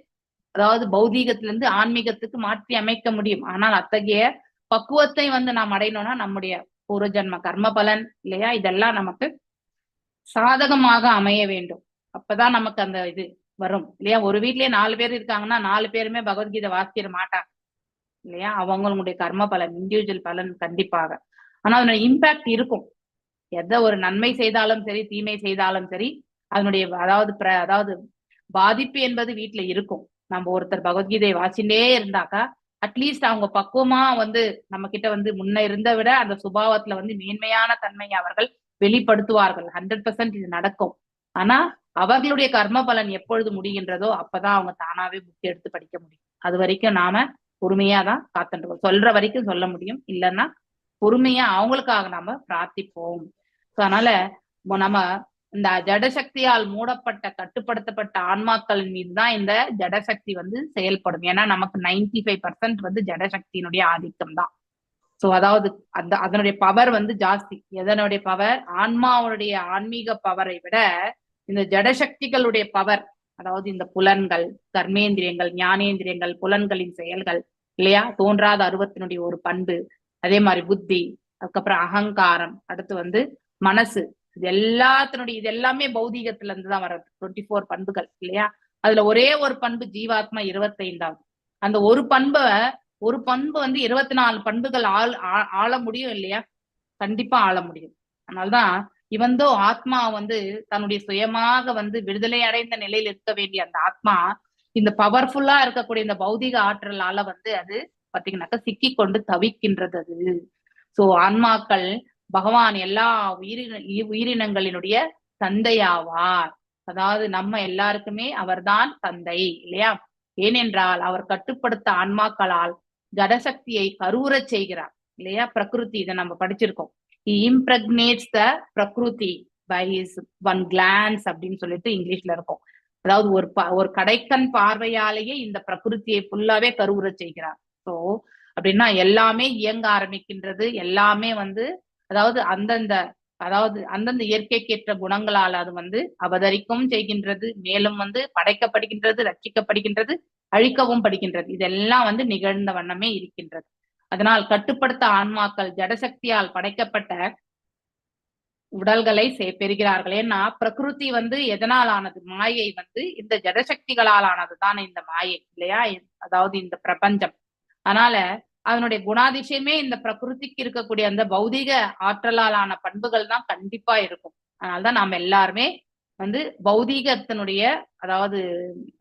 அதாவது பௌதீகத்துல இருந்து ஆன்மீகத்துக்கு மாற்றி அமைக்க முடியும். ஆனால் அத்தகைய பக்குவத்தை வந்து நாம் அடையணும்னா நம்முடைய பூர்வ ஜன்ம கர்ம பலன் இல்லையா, இதெல்லாம் நமக்கு சாதகமாக அமைய வேண்டும். அப்பதான் நமக்கு அந்த இது வரும் இல்லையா. ஒரு வீட்லயே 4 பேர் இருக்காங்கன்னா 4 பேருமே பகவத்கீதை வாசிக்கிற மாட்டாங்க இல்லையா. அவங்களுடைய கர்ம பலன், இண்டிவிஜுவல் பலன் கண்டிப்பாக. ஆனா அதனுடைய இம்பாக்ட் இருக்கும். எதை ஒரு நன்மை செய்தாலும் சரி, தீமை செய்தாலும் சரி, அதனுடைய அதாவது பாதிப்பு என்பது வீட்டுல இருக்கும். நம்ம ஒருத்தர் பகவத்கீதையை வாசிண்டே இருந்தாக்கா அட்லீஸ்ட் அவங்க பக்குவமா வந்து நம்ம கிட்ட வந்து முன்ன இருந்த விட அந்த சுபாவத்துல வந்து மேன்மையான தன்மையை அவர்கள் வெளிப்படுத்துவார்கள். 100% இது நடக்கும். ஆனா அவர்களுடைய கர்ம பலன் எப்பொழுது முடிகின்றதோ அப்பதான் அவங்க தானாவே புக் எடுத்து படிக்க முடியும். அது வரைக்கும் நாம பொறுமையாதான் காத்துருக்கோம். சொல்ற வரைக்கும் சொல்ல முடியும், இல்லைன்னா பொறுமையா அவங்களுக்காக நாம பிரார்த்திப்போம். அதனால நம்ம இந்த ஜடசக்தியால் மூடப்பட்ட கட்டுப்படுத்தப்பட்ட ஆன்மாக்களின் மீதுதான் இந்த ஜடசக்தி வந்து செயல்படும். ஏன்னா நமக்கு 95% வந்து ஜடசக்தியினுடைய ஆதிக்கம் தான். சோ அதாவது அதனுடைய பவர் வந்து ஜாஸ்தி. எதனுடைய பவர்? ஆன்மாவுடைய ஆன்மீக பவரை விட இந்த ஜடசக்திகளுடைய பவர், அதாவது இந்த புலன்கள், கர்மேந்திரியங்கள், ஞானேந்திரியங்கள், புலன்களின் செயல்கள் இல்லையா, தோன்றாத அருவத்தினுடைய ஒரு பண்பு, அதே மாதிரி புத்தி, அதுக்கப்புறம் அகங்காரம், அடுத்து வந்து மனசு, இது எல்லாமே பௌதீகத்துல இருந்துதான் வர்றது. 24 பண்புகள் இல்லையா. அதுல ஒரே ஒரு பண்பு ஜீவாத்மா 25வது. அந்த ஒரு பண்பு வந்து 24 பண்புகள் ஆள முடியும் இல்லையா, கண்டிப்பா ஆள முடியும். அதனால்தான் இவந்தோ ஆத்மா வந்து தன்னுடைய சுயமாக வந்து விடுதலை அடைந்த நிலையில் இருக்க வேண்டிய அந்த ஆத்மா இந்த பவர்ஃபுல்லா இருக்கக்கூடிய இந்த பௌதிக ஆற்றலால வந்து அது பாத்தீங்கன்னாக்கா சிக்கி கொண்டு தவிக்கின்றது அது. சோ ஆன்மாக்கள் பகவான் எல்லா உயிரினங்களினுடைய தந்தையாவார். அதாவது நம்ம எல்லாருக்குமே அவர்தான் தந்தை இல்லையா. ஏனென்றால் அவர் கட்டுப்படுத்த ஆன்மாக்களால் ஜடசக்தியை கருவுறச் செய்கிறார் இல்லையா. பிரகிருதி, இதை நம்ம படிச்சிருக்கோம். He impregnates the பிரகிருதி by his one glance அப்படின்னு சொல்லிட்டு இங்கிலீஷ்ல இருக்கும். அதாவது ஒரு கடைக்கண் பார்வையாலேயே இந்த பிரகிருத்தியை ஃபுல்லாவே கருவுறச் செய்கிறார். சோ அப்படின்னா எல்லாமே இயங்க ஆரம்பிக்கின்றது. எல்லாமே வந்து அதாவது அந்தந்த இயற்கைக்கேற்ற குணங்களால் அது வந்து அவதரிக்கவும் செய்கின்றது, மேலும் வந்து படைக்கப்படுகின்றது, ரட்சிக்கப்படுகின்றது, அழிக்கவும் படுகின்றது. இதெல்லாம் வந்து நிகழ்ந்த வண்ணமே இருக்கின்றது. அதனால் கட்டுப்படுத்த ஆன்மாக்கள் ஜடசக்தியால் படைக்கப்பட்ட உடல்களை பெறுகிறார்கள். ஏன்னா பிரகிருதி வந்து எதனால் ஆனது? மாயை வந்து இந்த ஜடசக்திகளால் ஆனதுதான் இந்த மாயை இல்லையா, அதாவது இந்த பிரபஞ்சம். அதனால அதனுடைய குணாதிசயமே இந்த பிரகிருதிக்கு இருக்கக்கூடிய அந்த பௌதிக ஆற்றலாலான பண்புகள் தான் கண்டிப்பா இருக்கும். அதனால்தான் நாம் எல்லாருமே வந்து பௌதீகத்தினுடைய அதாவது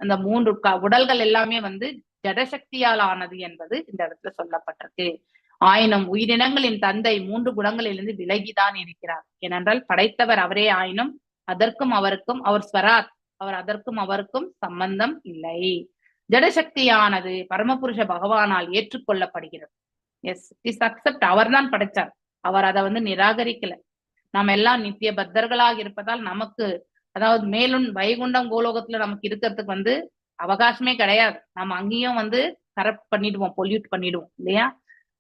அந்த 3 உடல்கள் எல்லாமே வந்து ஜடசக்தியால் ஆனது என்பது இந்த இடத்துல சொல்லப்பட்டிருக்கு. ஆயினும் உயிரினங்களின் தந்தை 3 குணங்களிலிருந்து விலகிதான் இருக்கிறார். ஏனென்றால் படைத்தவர் அவரே ஆயினும் அதற்கும் அவருக்கும் அவர் ஸ்வராத், அவர் அதற்கும் அவருக்கும் சம்பந்தம் இல்லை. ஜடசக்தியானது பரமபுருஷ பகவானால் ஏற்றுக்கொள்ளப்படுகிறது. S, is accept. அவர் தான் படைச்சார், அவர் அதை வந்து நிராகரிக்கல. நாம் எல்லாம் நித்திய பத்தர்களாக இருப்பதால் நமக்கு அதாவது மேலும் வைகுண்டம் கோலோகத்துல நமக்கு இருக்கிறதுக்கு வந்து அவகாசமே கிடையாது. நம்ம அங்கேயும் வந்து கரப்ட் பண்ணிடுவோம், பொல்யூட் பண்ணிடுவோம் இல்லையா.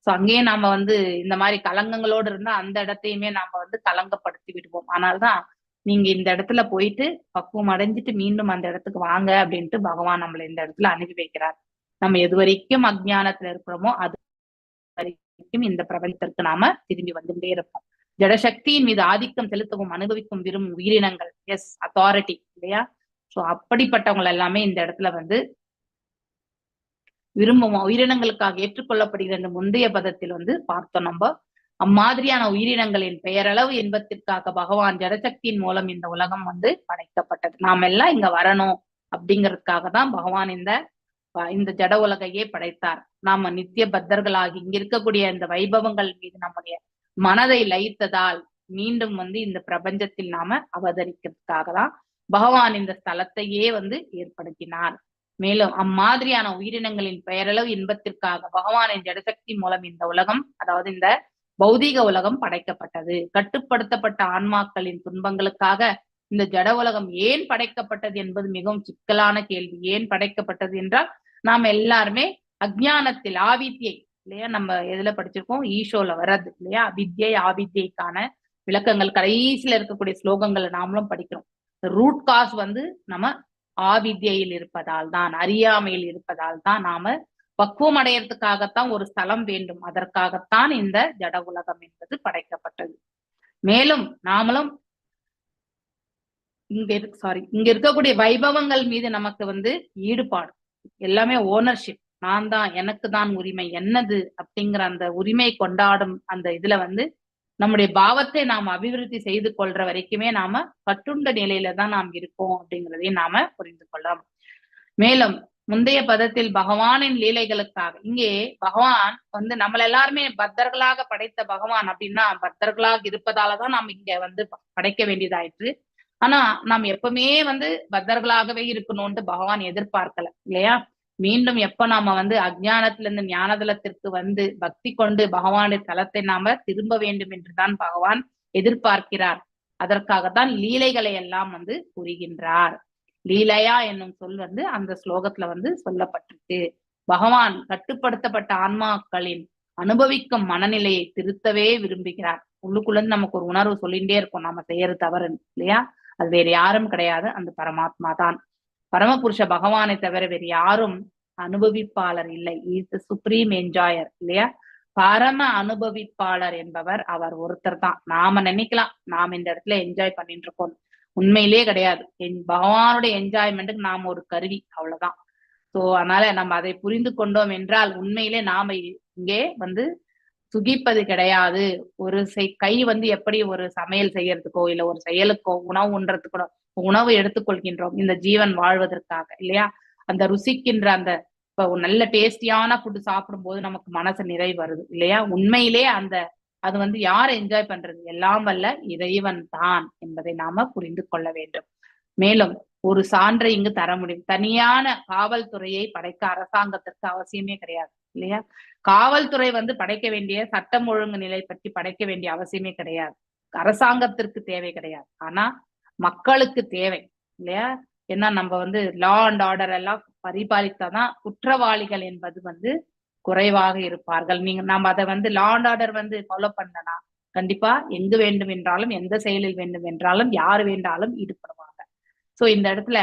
சோ அங்கேயும் நாம வந்து இந்த மாதிரி கலங்கங்களோடு இருந்தா அந்த இடத்தையுமே நாம வந்து கலங்கப்படுத்தி விடுவோம். ஆனால்தான் நீங்க இந்த இடத்துல போயிட்டு பக்குவம் அடைஞ்சிட்டு மீண்டும் அந்த இடத்துக்கு வாங்க அப்படின்ட்டு பகவான் நம்மளை இந்த இடத்துல அனுப்பி வைக்கிறார். நம்ம எது வரைக்கும் அஜ்ஞானத்துல இருக்கிறோமோ அது வரைக்கும் இந்த பிரபஞ்சத்திற்கு நாம திரும்பி வந்துட்டே இருப்போம். ஜடசக்தியின் மீது ஆதிக்கம் செலுத்தவும் அனுபவிக்கும் விரும்பும் உயிரினங்கள். எஸ், அத்தாரிட்டி இல்லையா? சோ அப்படிப்பட்டவங்க எல்லாமே இந்த இடத்துல வந்து விரும்பும் உயிரினங்களுக்காக ஏற்றுக்கொள்ளப்படுகிற இந்த முந்தைய பதத்தில் வந்து பார்த்தோம். நம்ம அம்மாதிரியான உயிரினங்களின் பெயரளவு இன்பத்திற்காக பகவான் ஜடசக்தியின் மூலம் இந்த உலகம் வந்து படைக்கப்பட்டது. நாம எல்லாம் இங்க வரணும் அப்படிங்கிறதுக்காக தான் பகவான் இந்த ஜட உலகையே படைத்தார். நாம நித்திய பத்தர்களாகி இங்க இருக்கக்கூடிய இந்த வைபவங்கள் மீது நம்முடைய மனதை லயித்ததால் மீண்டும் வந்து இந்த பிரபஞ்சத்தில் நாம அவதரிக்கிறதுக்காக தான் பகவான் இந்த ஸ்தலத்தையே வந்து ஏற்படுத்தினார். மேலும் அம்மாதிரியான உயிரினங்களின் பெயரளவு இன்பத்திற்காக பகவானின் ஜடசக்தி மூலம் இந்த உலகம், அதாவது இந்த பௌதீக உலகம் படைக்கப்பட்டது. கட்டுப்படுத்தப்பட்ட ஆன்மாக்களின் துன்பங்களுக்காக இந்த ஜட உலகம் ஏன் படைக்கப்பட்டது என்பது மிகவும் சிக்கலான கேள்வி. ஏன் படைக்கப்பட்டது என்றால், நாம எல்லாருமே அஜ்ஞானத்தில் ஆவித்யை இல்லையா, நம்ம எதுல படிச்சிருக்கோம், ஈஷோல வர்றது இல்லையா, வித்யை ஆவித்யைக்கான விளக்கங்கள் கடைசியில இருக்கக்கூடிய ஸ்லோகங்களை நாமளும் படிக்கிறோம். ரூட் காஸ் வந்து நம்ம ஆவித்யில் இருப்பதால் தான், அறியாமையில் இருப்பதால் தான் நாம பக்குவம் அடையறதுக்காகத்தான் ஒரு ஸ்தலம் வேண்டும். அதற்காகத்தான் இந்த ஜட உலகம் என்பது படைக்கப்பட்டது. மேலும் நாமளும் இங்க இருக்கக்கூடிய வைபவங்கள் மீது நமக்கு வந்து ஈடுபாடு, எல்லாமே ஓனர்ஷிப், நான் தான், எனக்கு தான் உரிமை, என்னது அப்படிங்கிற அந்த உரிமை கொண்டாடும் அந்த இதுல வந்து நம்முடைய பாவத்தை நாம் அபிவிருத்தி செய்து கொள்ற வரைக்குமே நாம கட்டுண்ட நிலையில தான் நாம் இருக்கோம் அப்படிங்கிறதையும் நாம புரிந்து கொள்ளலாம். மேலும் முந்தைய பதத்தில் பகவானின் லீலைகளுக்காக இங்கே பகவான் வந்து நம்மள எல்லாருமே பக்தர்களாக படைத்த பகவான் அப்படின்னா, பக்தர்களாக இருப்பதாலதான் நாம் இங்க வந்து படைக்க வேண்டியதாயிற்று. ஆனா நாம் எப்பவுமே வந்து பக்தர்களாகவே இருக்கணும்ட்டு பகவான் எதிர்பார்க்கல இல்லையா? மீண்டும் எப்ப நாம வந்து அஜ்ஞானத்துல இருந்து ஞானதலத்திற்கு வந்து பக்தி கொண்டு பகவானுடைய தலத்தை நாம திரும்ப வேண்டும் என்றுதான் பகவான் எதிர்பார்க்கிறார். அதற்காகத்தான் லீலைகளை எல்லாம் வந்து புரிகின்றார். லீலையா என்னும் சொல் வந்து அந்த ஸ்லோகத்துல வந்து சொல்லப்பட்டிருக்கு. பகவான் கட்டுப்படுத்தப்பட்ட ஆன்மாக்களின் அனுபவிக்கும் மனநிலையை திருத்தவே விரும்புகிறார். உள்ளுக்குள்ள நமக்கு ஒரு உணர்வு சொல்லிட்டே இருக்கும், நாம செய்யறது தவறு இல்லையா? அது வேற யாரும் கிடையாது, அந்த பரமாத்மா தான். பரமபுருஷ பகவானை தவிர வேறு யாரும் அனுபவிப்பாளர் இல்லை. இஸ் தி சுப்ரீம் என்ஜாயர் இல்லையா? பரம அனுபவிப்பாளர் என்பவர் அவர் ஒருத்தர் தான். நாம நினைக்கலாம் நாம இந்த இடத்துல என்ஜாய் பண்ணிட்டு இருக்கோம், உண்மையிலேயே கிடையாது. பகவானுடைய என்ஜாய்மெண்ட்டுக்கு நாம ஒரு கருவி, அவ்வளவுதான். சோ அதனால நம்ம அதை புரிந்து கொண்டோம் என்றால் உண்மையிலே நாம இங்கே வந்து சுகிப்பது கிடையாது. ஒரு கை வந்து எப்படி ஒரு சமையல் செய்யறதுக்கோ இல்ல ஒரு செயலுக்கோ உணவு உண்றதுக்கோ உணவு எடுத்துக்கொள்கின்றோம் இந்த ஜீவன் வாழ்வதற்காக இல்லையா? அந்த ருசிக்கின்ற அந்த இப்ப நல்ல டேஸ்டியான ஃபுட் சாப்பிடும் போது நமக்கு மனசு நிறைவு வருது இல்லையா? உண்மையிலே அது வந்து யார் என்ஜாய் பண்றது? எல்லாம் வல்ல இறைவன் தான் என்பதை நாம புரிந்து கொள்ள வேண்டும். மேலும் ஒரு சான்றை இங்கு தர முடியும். தனியான காவல்துறையை படைக்க அரசாங்கத்திற்கு அவசியமே கிடையாது இல்லையா? காவல்துறை வந்து படைக்க வேண்டிய சட்டம் ஒழுங்கு நிலை பற்றி படைக்க வேண்டிய அவசியமே கிடையாது, அரசாங்கத்திற்கு தேவை கிடையாது. ஆனா மக்களுக்கு தேவை இல்லையா? ஏன்னா நம்ம வந்து லா அண்ட் ஆர்டர் எல்லாம் பரிபாலித்தாதான் குற்றவாளிகள் என்பது வந்து குறைவாக இருப்பார்கள். நம்ம அதை வந்து லா அண்ட் ஆர்டர் வந்து ஃபாலோ பண்ணனா கண்டிப்பா எங்கு வேண்டும் என்றாலும் எந்த செயலில் வேண்டும் என்றாலும் யாரு வேண்டாலும் ஈடுபடுவாங்க. சோ இந்த இடத்துல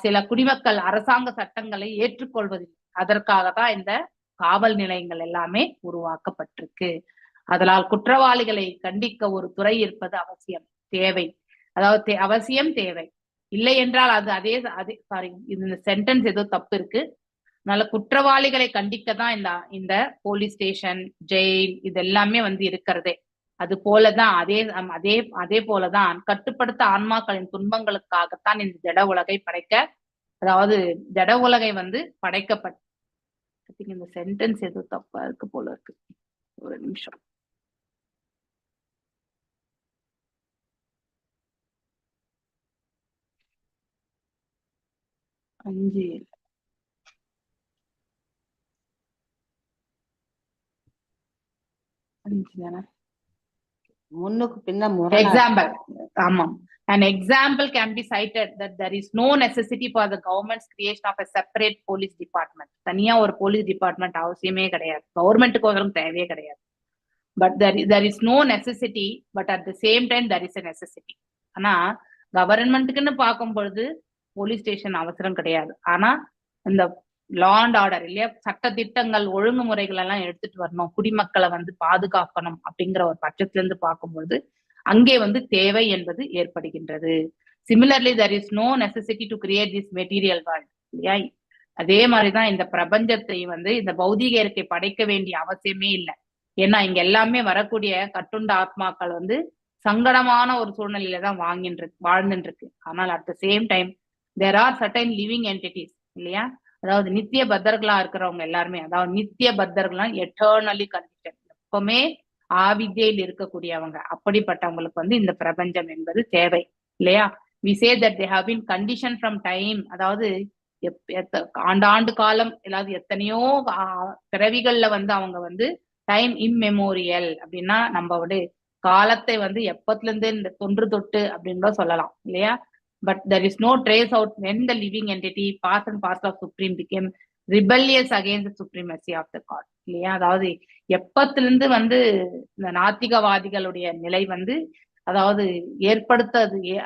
சில குடிமக்கள் அரசாங்க சட்டங்களை ஏற்றுக்கொள்வதில்லை. அதற்காகத்தான் இந்த காவல் நிலையங்கள் எல்லாமே உருவாக்கப்பட்டிருக்கு. அதனால் குற்றவாளிகளை கண்டிக்க ஒரு துறை இருப்பது அவசியம், தேவை. அதாவது அவசியம், தேவை. இல்லை என்றால் இந்த சென்டென்ஸ் ஏதோ தப்பு இருக்கு. அதனால குற்றவாளிகளை கண்டிக்கதான் இந்த போலீஸ் ஸ்டேஷன், ஜெயில் இது எல்லாமே வந்து இருக்கிறதே. அது போலதான் அதே போலதான் கட்டுப்படுத்த ஆன்மாக்களின் துன்பங்களுக்காகத்தான் இந்த ஜட உலகை படைக்க, அதாவது ஜட உலகை வந்து படைக்கப்பட்ட இந்த சென்டென்ஸ் ஏதோ தப்பா இருக்கு போல இருக்கு. ஒரு நிமிஷம். Example. An example can be cited that there is no necessity for the government's creation of a separate police department. தனியா ஒரு போலீஸ் டிபார்ட்மெண்ட் அவசியமே கிடையாது, கவர்மெண்ட்டுக்கு ஒன்றும் தேவையே கிடையாது. But there is no necessity, but at the same time there is a necessity. ஆனா கவர்மெண்ட்டுக்குன்னு பார்க்கும் பொழுது போலீஸ் ஸ்டேஷன் அவசரம் கிடையாது. ஆனா இந்த லா அண்ட் ஆர்டர் இல்லையா, சட்ட திட்டங்கள் ஒழுங்குமுறைகள் எல்லாம் எடுத்துட்டு வரணும், குடிமக்களை வந்து பாதுகாக்கணும் அப்படிங்கிற ஒரு பட்சத்துல இருந்து பார்க்கும்போது அங்கே வந்து தேவை என்பது ஏற்படுகின்றது. Similarly there is no necessity to create this material world இல்லையா. அதே மாதிரிதான் இந்த பிரபஞ்சத்தை வந்து இந்த பௌதிக இயற்கை படைக்க வேண்டிய அவசியமே இல்லை. ஏன்னா இங்க எல்லாமே வரக்கூடிய கட்டுண்ட ஆத்மாக்கள் வந்து சங்கடமான ஒரு சூழ்நிலையில தான் வாழ்ந்துட்டு இருக்கு. ஆனால் at the same time there are certain living entities இல்லையா, அதாவது நித்திய பத்தர்களா இருக்கிறவங்க எல்லாருமே, அதாவது நித்திய பத்தர்களா எட்டர்னலி கண்டிஷன், எப்பவுமே ஆவித்யில் இருக்கக்கூடியவங்க, அப்படிப்பட்டவங்களுக்கு வந்து இந்த பிரபஞ்சம் என்பது தேவை இல்லையா. we say that they have been conditioned from time, அதாவது ஆண்டாண்டு காலம், அதாவது எத்தனையோ பிறவிகள்ல வந்து அவங்க வந்து டைம் இம்மெமோரியல் அப்படின்னா நம்மளோட காலத்தை வந்து எப்பத்துல இருந்து தொன்று தொட்டு அப்படின்னு சொல்லலாம் இல்லையா. But there is no trace out when the living entity part and parcel of supreme became rebellious against the supremacy of the god இல்லையா. அதாவது எப்பத்திலிருந்து வந்து இந்த நாத்திகவாதிகளுடைய நிலை வந்து அதாவது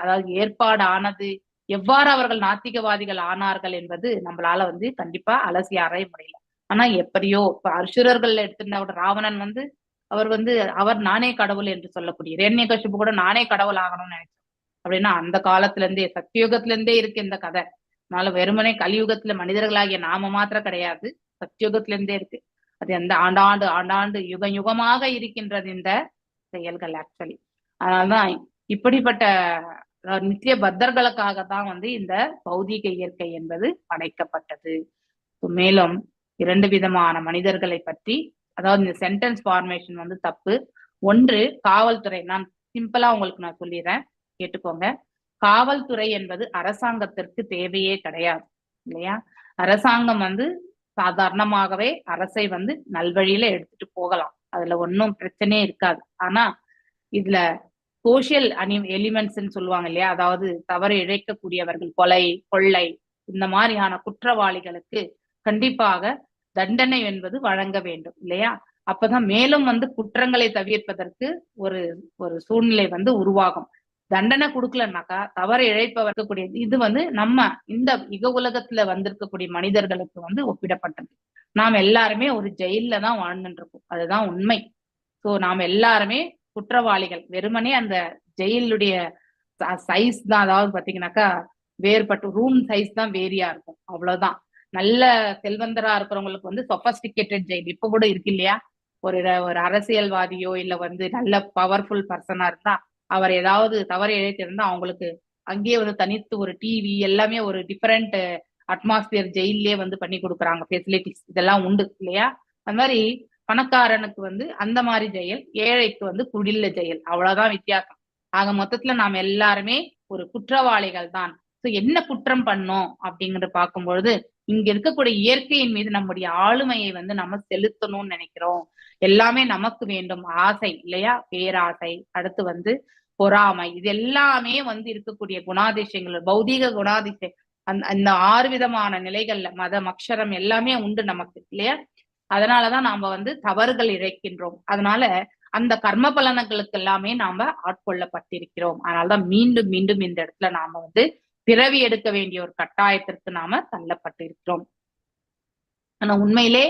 அதாவது ஏற்பாடு ஆனது, எவ்வாறு அவர்கள் நாத்திகவாதிகள் ஆனார்கள் என்பது நம்மளால வந்து கண்டிப்பா அலசி ஆராய முடியல. ஆனா எப்படியோ இப்ப அசுரர்கள் எடுத்துட்ட ராவணன் வந்து அவர் நானே கடவுள் என்று சொல்லக்கூடிய இரண்யகசிபு கூட நானே கடவுள் ஆகணும்னு நினைச்சேன் அப்படின்னா அந்த காலத்துல இருந்தே சத்தியுகத்துல இருந்தே இருக்கு இந்த கதை. அதனால வெறுமனே கலியுகத்துல மனிதர்களாகிய நாம மாத்திரம் கிடையாது, சத்தியுகத்துல இருந்தே இருக்கு. அது எந்த ஆண்டாண்டு யுகமாக இருக்கின்றது இந்த செயல்கள் ஆக்சுவலி. அதனால்தான் இப்படிப்பட்ட நித்திய பத்தர்களுக்காகத்தான் வந்து இந்த பௌதிக இயற்கை என்பது படைக்கப்பட்டது. மேலும் 2 விதமான மனிதர்களை பற்றி, அதாவது இந்த சென்டென்ஸ் ஃபார்மேஷன் வந்து தப்பு. ஒன்று காவல்துறை, நான் சிம்பிளா உங்களுக்கு நான் சொல்லிடுறேன், கேட்டுக்கோங்க. காவல்துறை என்பது அரசாங்கத்திற்கு தேவையே கிடையாது இல்லையா. அரசாங்கம் வந்து சாதாரணமாகவே அரசை வந்து நல்வழியில எடுத்துட்டு போகலாம், அதுல ஒன்றும் பிரச்சனையே இருக்காது. ஆனா இதுல சோசியல் எலிமெண்ட்ஸ்ன்னு சொல்லுவாங்க இல்லையா, அதாவது தவறு இழைக்கக்கூடியவர்கள், கொலை கொள்ளை இந்த மாதிரியான குற்றவாளிகளுக்கு கண்டிப்பாக தண்டனை என்பது வழங்க வேண்டும் இல்லையா. அப்பதான் மேலும் வந்து குற்றங்களை தவிர்ப்பதற்கு ஒரு சூழ்நிலை வந்து உருவாகும். தண்டனை கொடுக்கலன்னாக்கா தவறு இழைப்பவர்க்கக்கூடிய இது வந்து நம்ம இந்த யுக உலகத்துல வந்திருக்கக்கூடிய மனிதர்களுக்கு வந்து ஒப்பிடப்பட்டது. நாம் எல்லாருமே ஒரு ஜெயில தான் வாழ்ந்துட்டு இருக்கோம், அதுதான் உண்மை. சோ நாம் எல்லாருமே குற்றவாளிகள். வெறுமனே அந்த ஜெயிலுடைய சைஸ் தான், அதாவது பாத்தீங்கன்னாக்கா வேறுபட்டு ரூம் சைஸ் தான் வேரியா இருக்கும், அவ்வளவுதான். நல்ல செல்வந்தரா இருக்கிறவங்களுக்கு வந்து சொபஸ்டிகேட்டட் ஜெயில் இப்ப கூட இருக்கு இல்லையா. ஒரு அரசியல்வாதியோ இல்ல வந்து நல்ல பவர்ஃபுல் பர்சனா இருந்தா அவர் ஏதாவது தவறு இழைத்திருந்தா அவங்களுக்கு அங்கேயே வந்து தனித்து ஒரு டிவி எல்லாமே ஒரு டிஃபரெண்ட் அட்மாஸ்பியர் ஜெயிலே வந்து பண்ணி கொடுக்குறாங்க, ஃபெசிலிட்டிஸ் இதெல்லாம் உண்டு இல்லையா. அது மாதிரி பணக்காரனுக்கு வந்து அந்த மாதிரி ஜெயில், ஏழைக்கு வந்து குடில்ல ஜெயில், அவ்வளவுதான் வித்தியாசம். ஆக மொத்தத்துல நாம் எல்லாருமே ஒரு குற்றவாளிகள் தான். சோ என்ன குற்றம் பண்ணோம் அப்படிங்கறத பார்க்கும்பொழுது இங்க இருக்கக்கூடிய இயற்கையின் மீது நம்முடைய ஆளுமையை வந்து நம்ம செலுத்தணும்னு நினைக்கிறோம். எல்லாமே நமக்கு வேண்டும், ஆசை இல்லையா, பேராசை, அடுத்து வந்து பொறாமை, இது எல்லாமே வந்து இருக்கக்கூடிய குணாதிசயங்கள், பௌதீக குணாதிசயம். அந்த 6 விதமான நிலைகள்ல மதம் அக்ஷரம் எல்லாமே உண்டு நமக்கு இல்லையா. அதனாலதான் நாம வந்து தவறுகள் இழைக்கின்றோம். அதனால அந்த கர்ம பலன்களுக்கு எல்லாமே நாம ஆட்கொள்ளப்பட்டிருக்கிறோம். அதனாலதான் மீண்டும் மீண்டும் இந்த இடத்துல நாம வந்து பிறவி எடுக்க வேண்டிய ஒரு கட்டாயத்திற்கு நாம தள்ளப்பட்டிருக்கிறோம். ஆனா உண்மையிலே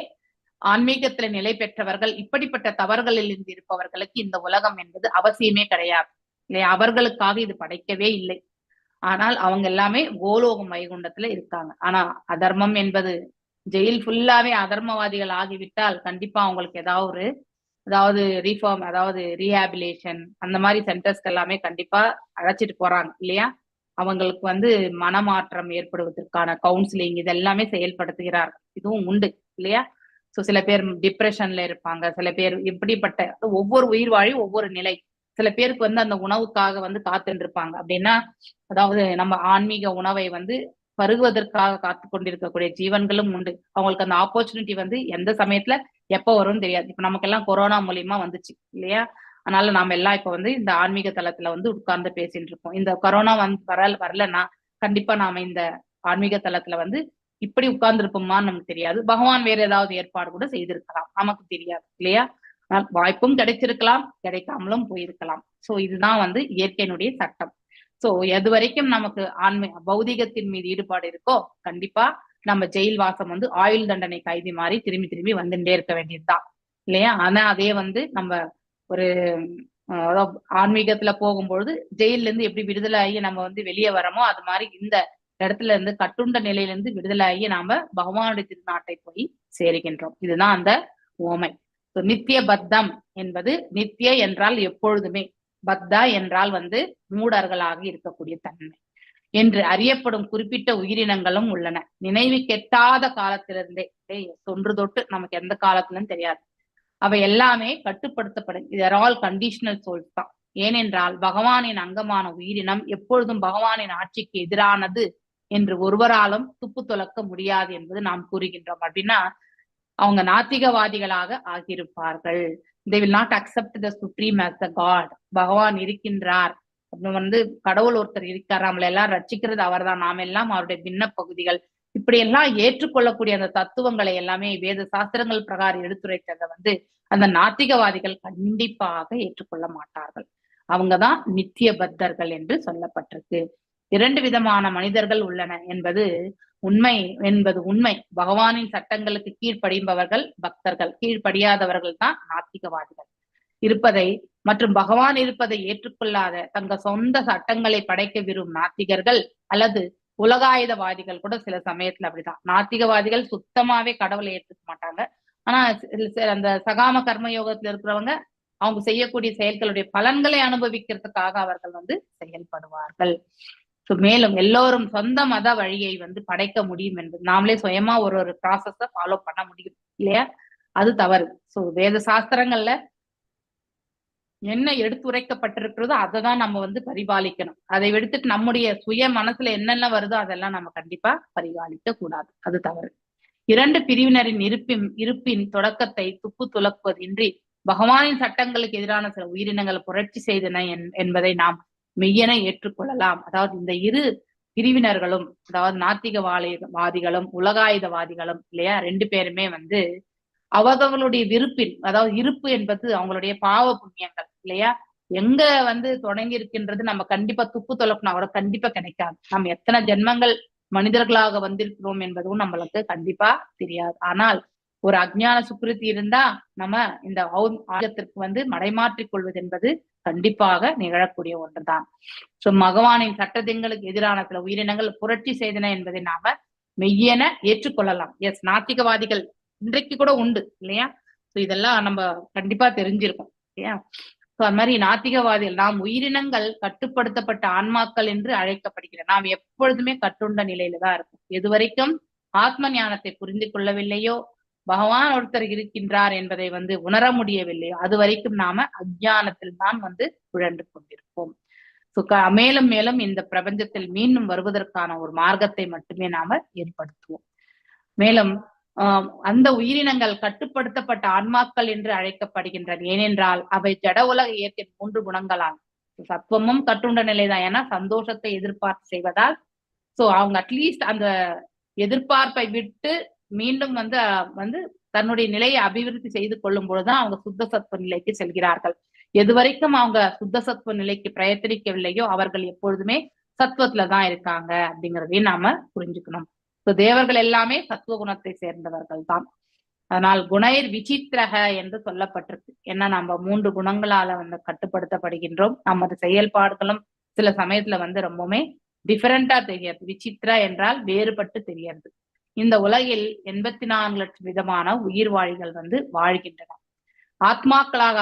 ஆன்மீகத்துல நிலை பெற்றவர்கள், இப்படிப்பட்ட தவறுகளில் இருந்து இருப்பவர்களுக்கு இந்த உலகம் என்பது அவசியமே கிடையாது இல்லையா. அவர்களுக்காக இது படைக்கவே இல்லை. ஆனால் அவங்க எல்லாமே கோலோகம் வைகுண்டத்துல இருக்காங்க. ஆனா அதர்மம் என்பது ஜெயில் ஃபுல்லாவே அதர்மவாதிகள் ஆகிவிட்டால் கண்டிப்பா அவங்களுக்கு அதாவது ரீஃபார்ம், அதாவது ரீஹாபிலேஷன் அந்த மாதிரி சென்டர்ஸ்க்கு எல்லாமே கண்டிப்பா அழைச்சிட்டு போறாங்க இல்லையா. அவங்களுக்கு வந்து மனமாற்றம் ஏற்படுவதற்கான கவுன்சிலிங் இதெல்லாமே செயல்படுத்துகிறார்கள், இதுவும் உண்டு இல்லையா. சோ சில பேர் டிப்ரெஷன்ல இருப்பாங்க, சில பேர் இப்படிப்பட்ட ஒவ்வொரு உயிர் வாழி ஒவ்வொரு நிலை. சில பேருக்கு வந்து அந்த உணவுக்காக வந்து காத்துட்டு இருப்பாங்க அப்படின்னா, அதாவது நம்ம ஆன்மீக உணவை வந்து பருகுவதற்காக காத்து கொண்டிருக்கக்கூடிய ஜீவன்களும் உண்டு. அவங்களுக்கு அந்த ஆப்பர்ச்சுனிட்டி வந்து எந்த சமயத்துல எப்ப வரும்னு தெரியாது. இப்ப நமக்கெல்லாம் கொரோனா மூலியமா வந்துச்சு இல்லையா. அதனால நாம எல்லாம் இப்ப வந்து இந்த ஆன்மீக தளத்துல வந்து உட்கார்ந்து பேசிட்டு இருக்கோம். இந்த கொரோனா வரலன்னா கண்டிப்பா நாம இந்த ஆன்மீக தளத்துல வந்து இப்படி உட்கார்ந்து இருப்போமான்னு நமக்கு தெரியாது. பகவான் வேற ஏதாவது ஏற்பாடு கூட செய்திருக்கலாம், நமக்கு தெரியாது இல்லையா. வாய்ப்பும் கிடைச்சிருக்கலாம், கிடைக்காமலும் போயிருக்கலாம். சோ இதுதான் வந்து இயற்கையினுடைய சட்டம். சோ எது வரைக்கும் நமக்கு பௌதிகத்தின் மீது ஈடுபாடு இருக்கோ கண்டிப்பா நம்ம ஜெயில் வாசம் வந்து ஆயுள் தண்டனை கைதி மாதிரி திரும்பி திரும்பி வந்துட்டே இருக்க வேண்டியதுதான் இல்லையா? ஆனா அதே வந்து நம்ம ஒரு ஆன்மீகத்துல போகும்பொழுது ஜெயில இருந்து எப்படி விடுதலை ஆகி நம்ம வந்து வெளியே வரமோ அது மாதிரி இந்த இடத்துல இருந்து கட்டுண்ட நிலையில இருந்து விடுதலை ஆகி நாம பகவானுடைய திருநாட்டை போய் சேருகின்றோம். இதுதான் அந்த ஓமை. நித்திய பத்தம் என்பது நித்திய என்றால் எப்பொழுதுமே, பத்தா என்றால் வந்து மூடர்களாக இருக்கக்கூடிய தன்மை என்று அறியப்படும் குறிப்பிட்ட உயிரினங்களும் உள்ளன. நினைவு கெட்டாத காலத்திலிருந்தே தொன்று தொட்டு நமக்கு எந்த காலத்திலும் தெரியாது. அவை எல்லாமே கட்டுப்படுத்தப்படும். இது ஆல் கண்டிஷனல் சோல்ஸ் தான். ஏனென்றால் பகவானின் அங்கமான உயிரினம் எப்பொழுதும் பகவானின் ஆட்சிக்கு எதிரானது என்று ஒருவராலும் துப்பு துலக்க முடியாது என்பது நாம் கூறுகின்றோம். அப்படின்னா அவங்க நாத்திகவாதிகளாக ஆகியிருப்பார்கள். they will not accept the supreme as the god. பகவான் இருக்கின்றார் அப்படின்னு வந்து கடவுள் ஒருத்தர் இருக்கார், நம்மள எல்லாம் ரட்சிக்கிறது அவர் தான், நாம் எல்லாம் அவருடைய பின்ன பகுதிகள், இப்படி எல்லாம் ஏற்றுக்கொள்ளக்கூடிய அந்த தத்துவங்களை எல்லாமே வேத சாஸ்திரங்கள் பிரகாரம் எடுத்துரைத்ததை வந்து அந்த நாத்திகவாதிகள் கண்டிப்பாக ஏற்றுக்கொள்ள மாட்டார்கள். அவங்கதான் நித்திய பத்தர்கள் என்று சொல்லப்பட்டிருக்கு. 2 விதமான மனிதர்கள் உள்ளன என்பது உண்மை. பகவானின் சட்டங்களுக்கு கீழ்ப்படிபவர்கள் பக்தர்கள், கீழ்ப்படியாதவர்கள் தான் நாத்திகவாதிகள் இருப்பதை மற்றும் பகவான் இருப்பதை ஏற்றுக்கொள்ளாத தங்க சொந்த சட்டங்களை படைக்க விரும்பும் நாத்திகர்கள் அல்லது உலகாயுதவாதிகள் கூட சில சமயத்துல அப்படிதான். நாத்திகவாதிகள் சுத்தமாவே கடவுளை ஏற்றுக்க மாட்டாங்க. ஆனா அந்த சகாம கர்மயோகத்துல இருக்கிறவங்க அவங்க செய்யக்கூடிய செயல்களுடைய பலன்களை அனுபவிக்கிறதுக்காக அவர்கள் வந்து செயல்படுவார்கள். மேலும் எல்லோரும் சொந்த மத வழியை வந்து படைக்க முடியும் என்பது, நாமளே சுயமா ஒரு ப்ராசஸ ஃபாலோ பண்ண முடியும் இல்லையா? அது தவறு. சோ வேத சாஸ்திரங்கள்ல என்ன எடுத்துரைக்கப்பட்டிருக்கிறதோ அதை தான் நம்ம வந்து பரிபாலிக்கணும். அதை எடுத்துட்டு நம்முடைய சுய மனசுல என்னென்ன வருதோ அதெல்லாம் நம்ம கண்டிப்பா பரிபாலிக்க கூடாது. அது தவறு. 2 பிரிவினரின் இருப்பின் தொடக்கத்தை துப்பு துலக்குவதின்றி பகவானின் சட்டங்களுக்கு எதிரான சில உயிரினங்கள் புரட்சி செய்தன என்பதை நாம் மெய்யென ஏற்றுக்கொள்ளலாம். அதாவது இந்த 2 பிரிவினர்களும், அதாவது நாத்திகவாதிகளும் உலகாயுதவாதிகளும் இல்லையா, 2 பேருமே வந்து அவர்களுடைய விருப்பின், அதாவது இருப்பு என்பது அவங்களுடைய பாவ புண்ணியங்கள் இல்லையா, எங்க வந்து தொடங்கி இருக்கின்றது நம்ம கண்டிப்பா துப்பு துலக்குனா கூட கண்டிப்பா கிடைக்காது. நம்ம எத்தனை ஜென்மங்கள் மனிதர்களாக வந்திருக்கிறோம் என்பதும் நம்மளுக்கு கண்டிப்பா தெரியாது. ஆனால் ஒரு அஜ்ஞான சுக்கிருத்தி இருந்தா நம்ம இந்த ஆயுதத்திற்கு வந்து மடைமாற்றிக் கொள்வது என்பது கண்டிப்பாக நிகழக்கூடிய ஒன்றுதான். சோ பகவானின் சட்டத்திங்களுக்கு எதிரான சில உயிரினங்கள் புரட்சி செய்தன என்பதை நாம மெய்யென ஏற்றுக்கொள்ளலாம். எஸ், நாத்திகவாதிகள் இன்றைக்கு கூட உண்டு இல்லையா? சோ இதெல்லாம் நம்ம கண்டிப்பா தெரிஞ்சிருக்கோம் இல்லையா? சோ அது மாதிரி நாத்திகவாதிகள், நாம் உயிரினங்கள் கட்டுப்படுத்தப்பட்ட ஆன்மாக்கள் என்று அழைக்கப்படுகிறோம். நாம் எப்பொழுதுமே கட்டுண்ட நிலையில தான் இருக்கும். எது வரைக்கும் ஆத்ம ஞானத்தை புரிந்து கொள்ளவில்லையோ, பகவான் ஒருத்தர் இருக்கின்றார் என்பதை வந்து உணர முடியவில்லையோ, அது வரைக்கும் நாம அஞ்ஞானத்தில் தான் வந்து உழன்று கொண்டிருப்போம். மேலும் மேலும் இந்த பிரபஞ்சத்தில் மீண்டும் வருவதற்கான ஒரு மார்க்கத்தை மட்டுமே நாம ஏற்படுத்துவோம். மேலும் அந்த உயிரினங்கள் கட்டுப்படுத்தப்பட்ட ஆன்மாக்கள் என்று அழைக்கப்படுகின்றன. ஏனென்றால் அவை ஜட உலக இயற்கையின் 3 குணங்களால், சத்துவமும் கட்டுண்ட நிலைதான். ஏன்னா சந்தோஷத்தை எதிர்பார்ப்பு செய்வதால் சோ அவங்க அட்லீஸ்ட் அந்த எதிர்பார்ப்பை விட்டு மீண்டும் வந்து தன்னுடைய நிலையை அபிவிருத்தி செய்து கொள்ளும் பொழுதுதான் அவங்க சுத்த சத்துவ நிலைக்கு செல்கிறார்கள். எது வரைக்கும் அவங்க சுத்த சத்துவ நிலைக்கு பிரயத்தனிக்கவில்லையோ அவர்கள் எப்பொழுதுமே சத்துவத்துலதான் இருக்காங்க அப்படிங்கிறதையும் நாம புரிஞ்சுக்கணும். தேவர்கள் எல்லாமே சத்துவ குணத்தை சேர்ந்தவர்கள் தான். அதனால் குணைர் விசித்திரக என்று சொல்லப்பட்டிருக்கு. ஏன்னா நம்ம 3 குணங்களால வந்து கட்டுப்படுத்தப்படுகின்றோம். நமது செயல்பாடுகளும் சில சமயத்துல வந்து ரொம்பவுமே டிஃபரெண்டா தெரியாது. விசித்திரா என்றால் வேறுபட்டு தெரியாது. இந்த உலகில் 84 லட்சம் விதமான உயிர்வாழிகள் வந்து வாழ்கின்றன. ஆத்மாக்களாக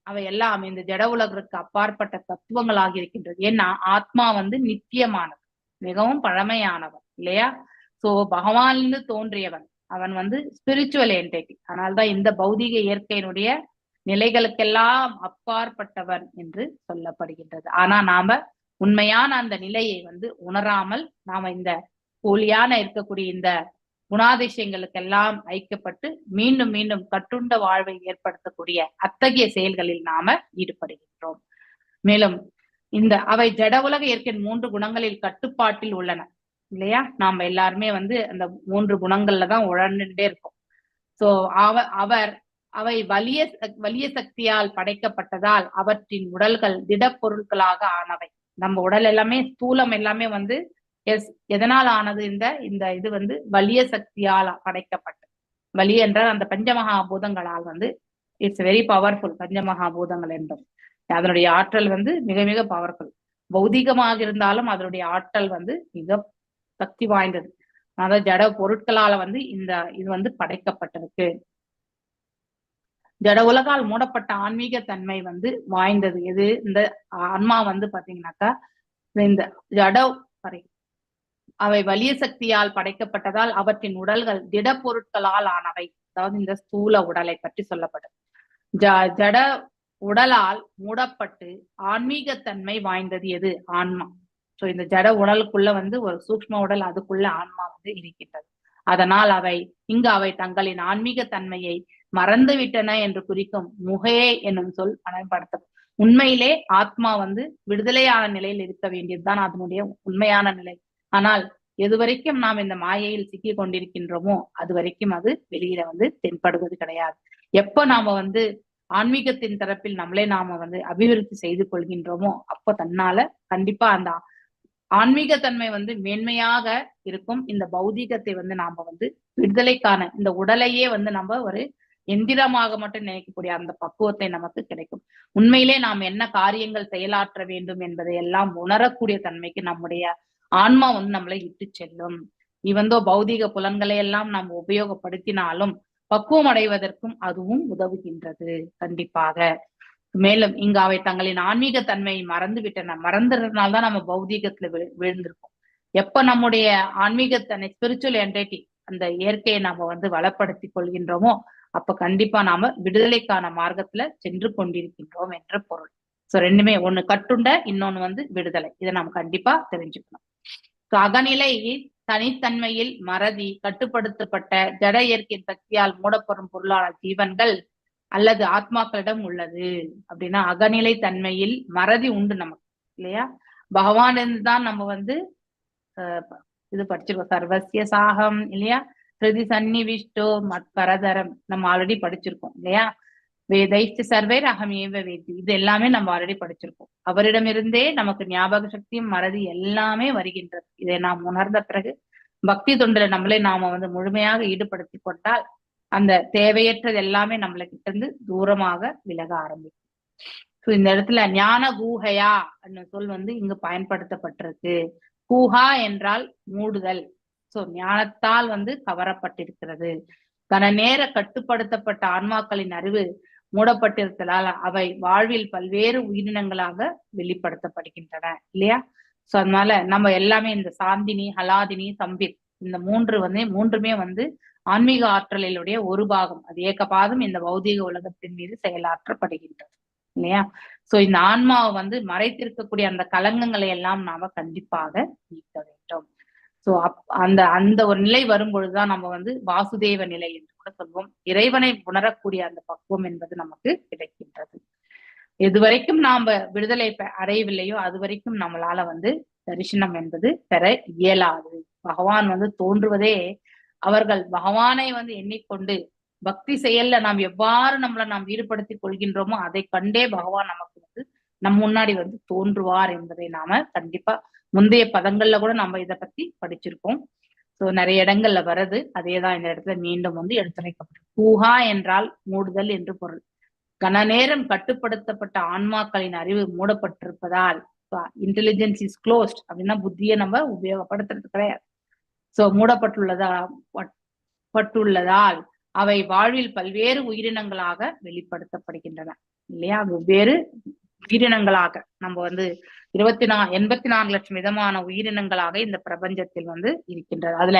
அவை எல்லாம் இந்த ஜட உலகிற்கு அப்பாற்பட்ட தத்துவங்களாக இருக்கின்றது. ஏன்னா ஆத்மா வந்து நித்தியமானது, மிகவும் பழமையானவன் இல்லையா? சோ பகவானிலிருந்து தோன்றியவன், அவன் வந்து ஸ்பிரிச்சுவல் என்டிட்டி. அதனால்தான் இந்த பௌதிக இயற்கையினுடைய நிலைகளுக்கெல்லாம் அப்பாற்பட்டவன் என்று சொல்லப்படுகின்றது. ஆனா நாம உண்மையான அந்த நிலையை வந்து உணராமல் நாம இந்த போலியான இருக்கக்கூடிய இந்த குணாதிசயங்களுக்கெல்லாம் ஐக்கப்பட்டு மீண்டும் மீண்டும் கட்டுண்ட வாழ்வை ஏற்படுத்தக்கூடிய அத்தகைய செயல்களில் நாம ஈடுபடுகின்றோம். மேலும் அவை ஜட உலக இயற்கையின் 3 குணங்களில் கட்டுப்பாட்டில் உள்ளன இல்லையா? நாம எல்லாருமே வந்து அந்த 3 குணங்கள்ல தான் உழந்துட்டே இருக்கோம். சோ அவை வலிய சக்தியால் படைக்கப்பட்டதால் அவற்றின் உடல்கள் திடப்பொருட்களாக ஆனவை. நம்ம உடல் எல்லாமே ஸ்தூலம் எல்லாமே வந்து எஸ், எதனால் ஆனது? இந்த இது வந்து வலிய சக்தியால் படைக்கப்பட்டது. வலி என்றால் அந்த பஞ்சமகாபூதங்களால் வந்து இட்ஸ் வெரி பவர்ஃபுல். பஞ்சமகாபூதங்கள் என்றும் அதனுடைய ஆற்றல் வந்து மிக மிக பவர்ஃபுல். பௌதிகமாக இருந்தாலும் அதனுடைய ஆற்றல் வந்து மிக சக்தி வாய்ந்தது. அதாவது ஜட பொருட்களால வந்து இது வந்து படைக்கப்பட்டிருக்கு. ஜட உலகால் மூடப்பட்ட ஆன்மீக தன்மை வந்து வாய்ந்தது எது? இந்த ஆன்மா வந்து பாத்தீங்கன்னாக்கா இந்த ஜட அவை வலிய சக்தியால் படைக்கப்பட்டதால் அவற்றின் உடல்கள் திட பொருட்களால் ஆனவை. அதாவது இந்த ஸ்தூல உடலை பற்றி சொல்லப்பட்டது. ஜட உடலால் மூடப்பட்டு ஆன்மீகத்தன்மை வாய்ந்தது எது? ஆன்மா. சோ இந்த ஜட உடலுக்குள்ள வந்து ஒரு சூக்ஷ்ம உடல், அதுக்குள்ள ஆன்மா வந்து இருக்கின்றது. அதனால் அவை தங்களின் ஆன்மீக தன்மையை மறந்து விட்டன என்று குறிக்கும் முகையே என்னும் சொல் பயன்படுத்தப்படும். உண்மையிலே ஆத்மா வந்து விடுதலையான நிலையில் இருக்க வேண்டியதுதான் அதனுடைய உண்மையான நிலை. ஆனால் எது வரைக்கும் நாம் இந்த மாயையில் சிக்கி கொண்டிருக்கின்றோமோ அது வரைக்கும் அது வெளியில வந்து தென்படுவது கிடையாது. எப்ப நாம வந்து ஆன்மீகத்தின் தரப்பில் நாம வந்து அபிவிருத்தி செய்து கொள்கின்றோமோ அப்ப தன்னால கண்டிப்பா அந்த ஆன்மீகத்தன்மை வந்து மேன்மையாக இருக்கும். இந்த பௌதீகத்தை வந்து நாம வந்து விடுதலைக்கான இந்த உடலையே வந்து நம்ம ஒரு எந்திரமாக மட்டும் நினைக்கக்கூடிய அந்த பக்குவத்தை நமக்கு கிடைக்கும். உண்மையிலே நாம் என்ன காரியங்கள் செயலாற்ற வேண்டும் என்பதை எல்லாம் உணரக்கூடிய தன்மைக்கு நம்முடைய ஆன்மா வந்து நம்மளை இட்டு செல்லும். இவந்தோ பௌதீக புலன்களை எல்லாம் நாம் உபயோகப்படுத்தினாலும் பக்குவம் அடைவதற்கும் அதுவும் உதவுகின்றது கண்டிப்பாக. மேலும் இங்கு அவை தங்களின் ஆன்மீக தன்மையை மறந்து விட்டன. மறந்துறதுனால்தான் நம்ம பௌதீகத்துல விழுந்திருக்கோம். எப்ப நம்முடைய ஆன்மீகத்தன்மை ஸ்பிரிச்சுவல் என்டைட்டி அந்த இயற்கையை நாம வந்து வளப்படுத்தி கொள்கின்றோமோ அப்ப கண்டிப்பா நாம விடுதலைக்கான மார்க்கத்துல சென்று கொண்டிருக்கின்றோம் என்ற பொருள். சோ ரெண்டுமே, ஒண்ணு கட்டுண்ட, இன்னொன்னு வந்து விடுதலை. இதை நாம கண்டிப்பா தெரிஞ்சுக்கணும். அகநிலை தனித்தன்மையில் மறதி கட்டுப்படுத்தப்பட்ட ஜட இயற்கையின் சக்தியால் மூடப்படும் பொருளான ஜீவன்கள் அல்லது ஆத்மாக்களிடம் உள்ளது. அப்படின்னா அகநிலை தன்மையில் மறதி உண்டு நமக்கு இல்லையா? பகவான் தான் நம்ம வந்து இது படிச்சிருக்கோம், சர்வசிய சாகம் இல்லையா, ஸ்ருதி சன்னிவிஷ்டோ மத்பரதரம் நம்ம ஆல்ரெடி படிச்சிருக்கோம் இல்லையா? வேதைஷ்ட சர்வேர் அகமேவ வேதி, இது எல்லாமே நம்ம ஆல்ரெடி படிச்சிருக்கோம். அவரிடமிருந்தே நமக்கு ஞாபக சக்தியும் மறதி எல்லாமே வருகின்றது. இதை நாம் உணர்ந்த பிறகு பக்தி தொண்டில நம்மளே நாம வந்து முழுமையாக ஈடுபடுத்தி கொண்டால் அந்த தேவையற்றது எல்லாமே நம்மளை கிட்ட இருந்து தூரமாக விலக ஆரம்பிக்கும். இந்த இடத்துல ஞான கூஹையா சொல் வந்து இங்கு பயன்படுத்தப்பட்டிருக்கு. கூஹா என்றால் மூடுதல். சோ ஞானத்தால் வந்து கவரப்பட்டிருக்கிறது. கன நேர கட்டுப்படுத்தப்பட்ட ஆன்மாக்களின் அறிவு மூடப்பட்டிருத்தலால் அவை வாழ்வில் பல்வேறு உயிரினங்களாக வெளிப்படுத்தப்படுகின்றன இல்லையா? சோ அதனால நம்ம எல்லாமே இந்த சாந்தினி, ஹலாதினி, சம்பித் இந்த மூன்றுமே வந்து ஆன்மீக ஆற்றலினுடைய ஒரு பாகம். அது ஏகபாதம் இந்த பௌதீக உலகத்தின் மீது செயலாற்றப்படுகின்றது இல்லையா? சோ இந்த ஆன்மாவை வந்து மறைத்திருக்கக்கூடிய அந்த கலங்கங்களை எல்லாம் நாம கண்டிப்பாக நீக்க வேண்டும். சோ அந்த ஒரு நிலை வரும்பொழுதுதான் நம்ம வந்து வாசுதேவ நிலை என்று கூட சொல்வோம். இறைவனை உணரக்கூடிய அந்த பக்குவம் என்பது நமக்கு கிடைக்கின்றது. எதுவரைக்கும் நாம விடுதலை அடையவில்லையோ அது வரைக்கும் நம்மளால வந்து தரிசனம் என்பது பெற இயலாது. பகவான் வந்து தோன்றுவதே அவர்கள் பகவானை வந்து எண்ணிக்கொண்டு பக்தி செயல்ல நாம் எவ்வாறு நாம் ஈடுபடுத்திக் கொள்கின்றோமோ அதை கண்டே பகவான் நமக்கு வந்து நம் முன்னாடி வந்து தோன்றுவார் என்பதை நாம கண்டிப்பா முந்தைய பதங்கள்ல கூட நம்ம இதை பத்தி படிச்சிருக்கோம். சோ நிறைய இடங்கள்ல வருது. அதேதான் இந்த இடத்துல மீண்டும் வந்து எடுத்துரைக்கப்படும். கூஹா என்றால் மூடுதல் என்று பொருள். கன நேரம் கட்டுப்படுத்தப்பட்ட ஆன்மாக்களின் அறிவு மூடப்பட்டிருப்பதால் இன்டெலிஜென்ஸ் இஸ் க்ளோஸ்ட் அப்படின்னா புத்தியை நம்ம உபயோகப்படுத்துறது கிடையாது. சோ மூடப்பட்டுள்ளதால் அவை வாழ்வில் பல்வேறு உயிரினங்களாக வெளிப்படுத்தப்படுகின்றன இல்லையா? வெவ்வேறு உயிரினங்களாக நம்ம வந்து 84 லட்சம் விதமான உயிரினங்களாக இந்த பிரபஞ்சத்தில் வந்து இருக்கின்றது. அதுல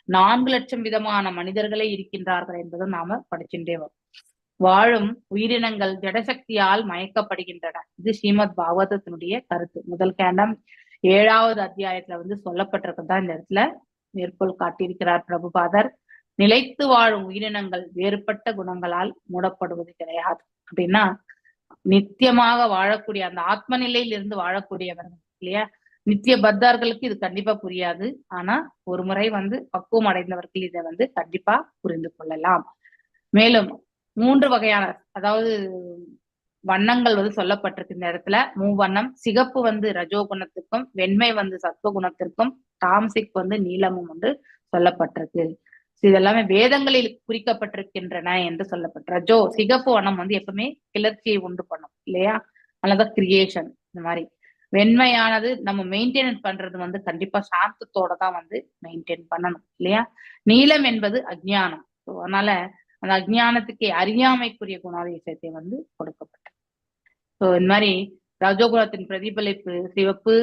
4 லட்சம் விதமான மனிதர்களே இருக்கின்றார்கள் என்பதும் நாம படிச்சுட்டே வரும். வாழும் உயிரினங்கள் ஜடசக்தியால் மயக்கப்படுகின்றன. இது ஸ்ரீமத் பாகவதத்தினுடைய கருத்து. முதல் கேண்டம் 7வது அத்தியாயத்துல வந்து சொல்லப்பட்டிருக்கதான் இந்த இடத்துல மேற்கோள் காட்டியிருக்கிறார் பிரபுபாதர். நிலைத்து வாழும் உயிரினங்கள் வேறுபட்ட குணங்களால் மூடப்படுவது கிடையாது. அப்படின்னா நித்தியமாக வாழக்கூடிய அந்த ஆத்ம நிலையில் இருந்து வாழக்கூடியவர்கள் இல்லையா? நித்திய பக்தர்களுக்கு இது கண்டிப்பா புரியாது. ஆனா ஒரு முறை வந்து பக்குவம் அடைந்தவர்கள் இதை வந்து கண்டிப்பா புரிந்து கொள்ளலாம். மேலும் 3 வகையான, அதாவது வண்ணங்கள் வந்து சொல்லப்பட்டிருக்கு இந்த இடத்துல. மூவண்ணம். சிகப்பு வந்து ரஜோகுணத்திற்கும், வெண்மை வந்து சத்துவகுணத்திற்கும், தாமசிக் வந்து நீலமும் வந்து சொல்லப்பட்டிருக்கு. இதெல்லாமே வேதங்களில் குறிக்கப்பட்டிருக்கின்றன என்று சொல்லப்பட்ட ரஜோ சிகப்பு வண்ணம் வந்து எப்பவுமே கிளர்ச்சியை உண்டு பண்ணும் இல்லையா? அதனாலதான் கிரியேஷன். இந்த மாதிரி வெண்மையானது நம்ம மெயின்டைன் பண்றது வந்து கண்டிப்பா சாந்தத்தோட தான் வந்து மெயின்டைன் பண்ணணும் இல்லையா? நீலம் என்பது அஜ்ஞானம். அதனால அந்த அஜ்ஞானத்துக்கு அறியாமைக்குரிய குணாதிசயத்தை வந்து கொடுக்கப்பட்டது. இந்த மாதிரி ரஜோகுணத்தின் பிரதிபலிப்பு சிவப்பு,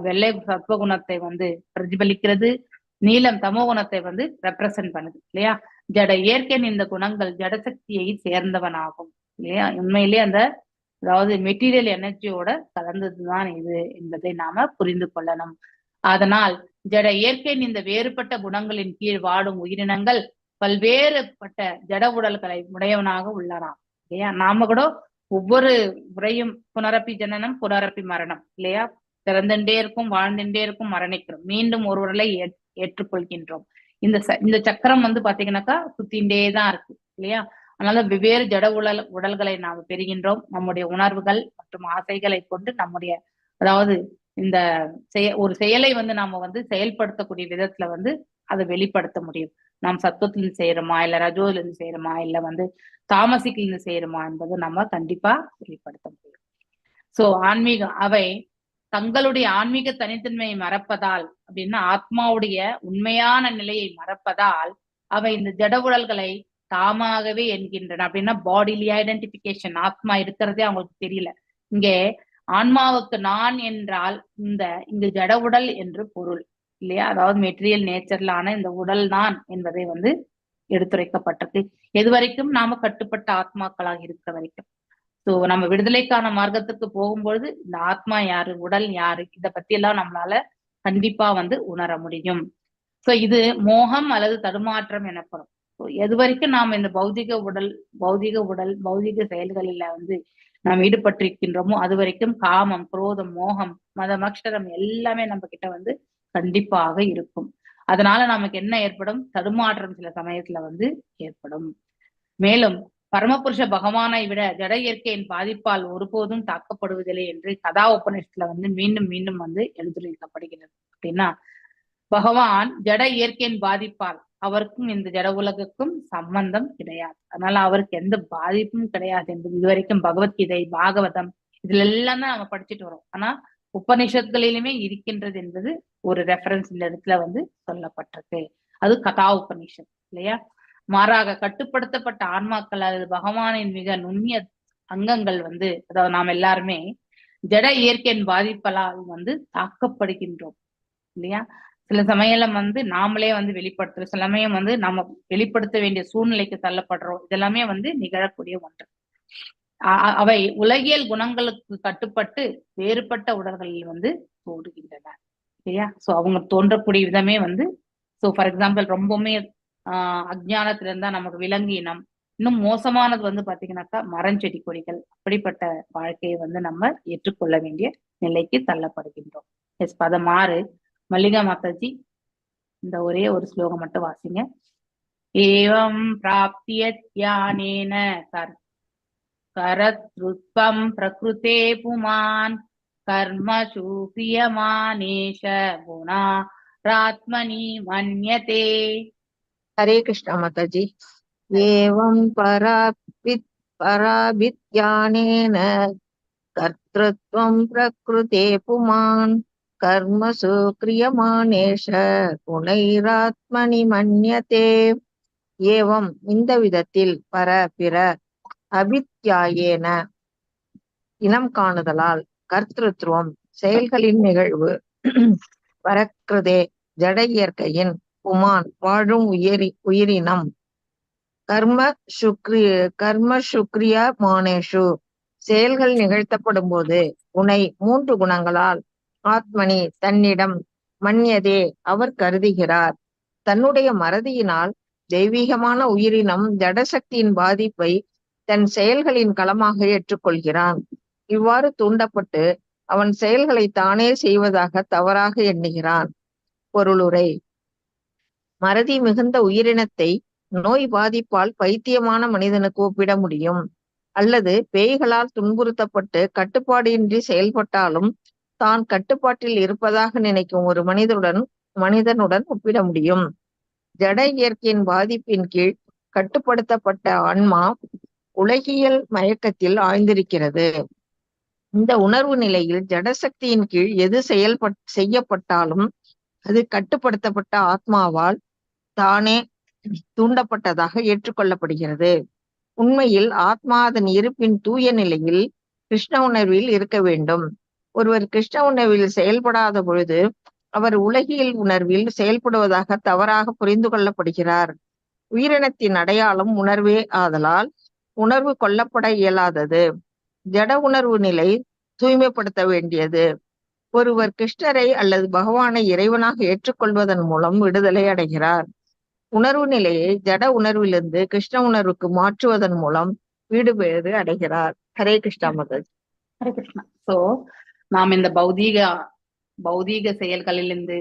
வெள்ளை சத்வகுணத்தை வந்து பிரதிபலிக்கிறது, நீலம் தமோ குணத்தை வந்து ரெப்ரசன்ட் பண்ணுது இல்லையா? ஜட இயற்கையின் இந்த குணங்கள் ஜடசக்தியை சேர்ந்தவனாகும் இல்லையா? உண்மையிலேயே அந்த அதாவது மெட்டீரியல் எனர்ஜியோட கலந்ததுதான் இது என்பதை நாம புரிந்து கொள்ளணும். அதனால் ஜட இயற்கையின் இந்த வேறுபட்ட குணங்களின் கீழ் வாடும் உயிரினங்கள் பல்வேறுபட்ட ஜட உடல்களை உடையவனாக உள்ளனாம் இல்லையா? நாம கூட ஒவ்வொரு முறையும் புனரப்பி ஜனனம் புனரப்பி மரணம் இல்லையா? பிறந்துட்டே இருக்கும், வாழ்ந்துட்டே இருக்கும், மரணிக்கிறோம், மீண்டும் ஒரு உடலை ஏற்றுக்கொள்கின்றோம். இந்த சக்கரம் வந்து பாத்தீங்கன்னாக்கா சுத்தின்டே தான் இருக்கு இல்லையா? அதனால வெவ்வேறு ஜட உடல்களை நாம் பெறுகின்றோம். நம்முடைய உணர்வுகள் மற்றும் ஆசைகளை கொண்டு நம்முடைய அதாவது இந்த ஒரு செயலை வந்து நாம வந்து செயல்படுத்தக்கூடிய விதத்துல வந்து அதை வெளிப்படுத்த முடியும். நாம் சத்துவத்திலிருந்து செய்யறோமா, இல்ல ரஜோலிருந்து செய்யறோமா, இல்ல வந்து தாமசிக்கிலிருந்து செய்யறோமா என்பது நம்ம கண்டிப்பா வெளிப்படுத்த முடியும். சோ அவை தங்களுடைய ஆன்மீக தனித்தன்மையை மறப்பதால் அப்படின்னா ஆத்மாவுடைய உண்மையான நிலையை மறப்பதால் அவை இந்த ஜட உடல்களை தாமாகவே என்கின்றன. அப்படின்னா பாடிலி ஐடென்டிபிகேஷன், ஆத்மா இருக்கிறதே அவங்களுக்கு தெரியல. இங்கே ஆன்மாவுக்கு நான் என்றால் இங்கு ஜட உடல் என்று பொருள் இல்லையா? அதாவது மெட்டீரியல் நேச்சர்லான இந்த உடல் தான் என்பதை வந்து எடுத்துரைக்கப்பட்டது. எது வரைக்கும் நாம கட்டுப்பட்ட ஆத்மாக்களாக இருக்கிற வரைக்கும். சோ நம்ம விடுதலைக்கான மார்க்கத்துக்கு போகும்பொழுது இந்த ஆத்மா யாரு, உடல் யாரு, இத பத்தி எல்லாம் நம்மளால கண்டிப்பா வந்து உணர முடியும். சோ இது மோகம் அல்லது தடுமாற்றம் எனப்படும். எது வரைக்கும் நாம் இந்த பௌதிக பௌதிக செயல்களில வந்து நாம் ஈடுபட்டிருக்கின்றோமோ அது வரைக்கும் காமம், குரோதம், மோகம், மதம், அக்ஷரம் எல்லாமே நம்ம கிட்ட வந்து கண்டிப்பாக இருக்கும். அதனால நமக்கு என்ன ஏற்படும்? தடுமாற்றம் சில சமயத்துல வந்து ஏற்படும். மேலும் பரமபுருஷ பகவானை விட ஜட இயற்கையின் பாதிப்பால் ஒருபோதும் தாக்கப்படுவதில்லை என்று கதா உபநிஷத்துல வந்து மீண்டும் மீண்டும் வந்து எழுதியிருக்கப்படுகிறது. அப்படின்னா பகவான் ஜட இயற்கையின் பாதிப்பால் அவருக்கும் இந்த ஜட உலகுக்கும் சம்பந்தம் கிடையாது. அதனால அவருக்கு எந்த பாதிப்பும் கிடையாது என்பது இதுவரைக்கும் பகவத்கீதை, பாகவதம் இதுல எல்லாம் தான் நம்ம படிச்சுட்டு வரோம். ஆனா உபநிஷத்துகளிலுமே இருக்கின்றது என்பது ஒரு ரெஃபரன்ஸ் இந்த இடத்துல வந்து சொல்லப்பட்டிருக்கு. அது கதா உபநிஷத் இல்லையா? மாறாக கட்டுப்படுத்தப்பட்ட ஆன்மாக்கள் அல்லது பகவானின் மிக நுண்ணிய அங்கங்கள் வந்து அதாவது நாம் எல்லாருமே ஜட இயற்கையின் பாதிப்பலால் வந்து தாக்கப்படுகின்றோம் இல்லையா? சில சமயம் வந்து நாமளே வந்து வெளிப்படுத்துறோம், சில சமயம் வந்து நம்ம வெளிப்படுத்த வேண்டிய சூழ்நிலைக்கு தள்ளப்படுறோம். இதெல்லாமே வந்து நிகழக்கூடிய ஒன்று. அவை உலகியல் குணங்களுக்கு கட்டுப்பட்டு வேறுபட்ட உடல்களில் வந்து தோன்றுகின்றன இல்லையா? சோ அவங்க தோன்றக்கூடிய விதமே வந்து ஃபார் எக்ஸாம்பிள் ரொம்பவுமே அஜ்ஞானத்துல இருந்தா நமக்கு விலங்கு இனம், இன்னும் மோசமானது வந்து பாத்தீங்கன்னாக்கா மரஞ்செடி கொடிகள், அப்படிப்பட்ட வாழ்க்கையை வந்து நம்ம ஏற்றுக்கொள்ள வேண்டிய நிலைக்கு தள்ளப்படுகின்றோம். பதம் 6 மல்லிகா மாதாஜி இந்த ஒரே ஒரு ஸ்லோகம் மட்டும் வாசிங்க. ஏவம் பிராப்திய ஞானேன கரத்ருத்வம் பிரகிருதே புமான் கர்மசு கிரியமானேஷ குணா ராத்மனி மன்யதே. हरे कृष्णा माताजी। एवं पराभिज्ञानेन कर्तृत्वं प्रकृते पुमान् कर्मसु क्रियमाणेष गुणैरात्मनि मन्यते. ஏவம் இந்த விதத்தில் பிற அபித்யாயேன இனம் காணுதலால் கர்த்திருவம் செயல்களின் நிகழ்வு பரக்கிருதே ஜட இயற்கையின் புமான் வாழும் உயிரினம் கர்ம சுக்ரியா மானேஷு செயல்கள் நிகழ்த்தப்படும் போது உனை 3 குணங்களால் ஆத்மனி தன்னிடம் மன்யதே அவர் கருதுகிறார். தன்னுடைய மறதியினால் தெய்வீகமான உயிரினம் ஜடசக்தியின் பாதிப்பை தன் செயல்களின் களமாக ஏற்றுக்கொள்கிறான். இவ்வாறு தூண்டப்பட்டு அவன் செயல்களை தானே செய்வதாக தவறாக எண்ணுகிறான். பொருளுரை: மறதி மிகுந்த உயிரினத்தை நோய் பாதிப்பால் பைத்தியமான மனிதனுக்கு ஒப்பிட முடியும். அல்லது பேய்களால் துன்புறுத்தப்பட்டு கட்டுப்பாடின்றி செயல்பட்டாலும் தான் கட்டுப்பாட்டில் இருப்பதாக நினைக்கும் ஒரு மனிதனுடன் ஒப்பிட முடியும். ஜட இயற்கையின் பாதிப்பின் கீழ் கட்டுப்படுத்தப்பட்ட ஆன்மா உலகியல் மயக்கத்தில் ஆழ்ந்திருக்கிறது. இந்த உணர்வு நிலையில் ஜடசக்தியின் கீழ் எது செய்யப்பட்டாலும் அது கட்டுப்படுத்தப்பட்ட ஆத்மாவால் தானே தூண்டப்பட்டதாக ஏற்றுக்கொள்ளப்படுகிறது. உண்மையில் ஆத்மா அதன் இருப்பின் தூய நிலையில் கிருஷ்ண உணர்வில் இருக்க வேண்டும். ஒருவர் கிருஷ்ண உணர்வில் செயல்படாத பொழுது அவர் உலகியல் உணர்வில் செயல்படுவதாக தவறாக புரிந்து கொள்ளப்படுகிறார். உயிரினத்தின் அடையாளம் உணர்வே ஆதலால் உணர்வு கொல்லப்பட இயலாதது. ஜட உணர்வு நிலை தூய்மைப்படுத்த வேண்டியது. ஒருவர் கிருஷ்ணரை அல்லது பகவானை இறைவனாக ஏற்றுக்கொள்வதன் மூலம் விடுதலை அடைகிறார். உணர்வு நிலையை ஜட உணர்விலிருந்து கிருஷ்ண உணர்வுக்கு மாற்றுவதன் மூலம் வீடுபேறு அடைகிறார். ஹரே கிருஷ்ணா மாதாஜி. ஹரே கிருஷ்ணா. சோ நாம் இந்த பௌதீக செயல்களிலிருந்து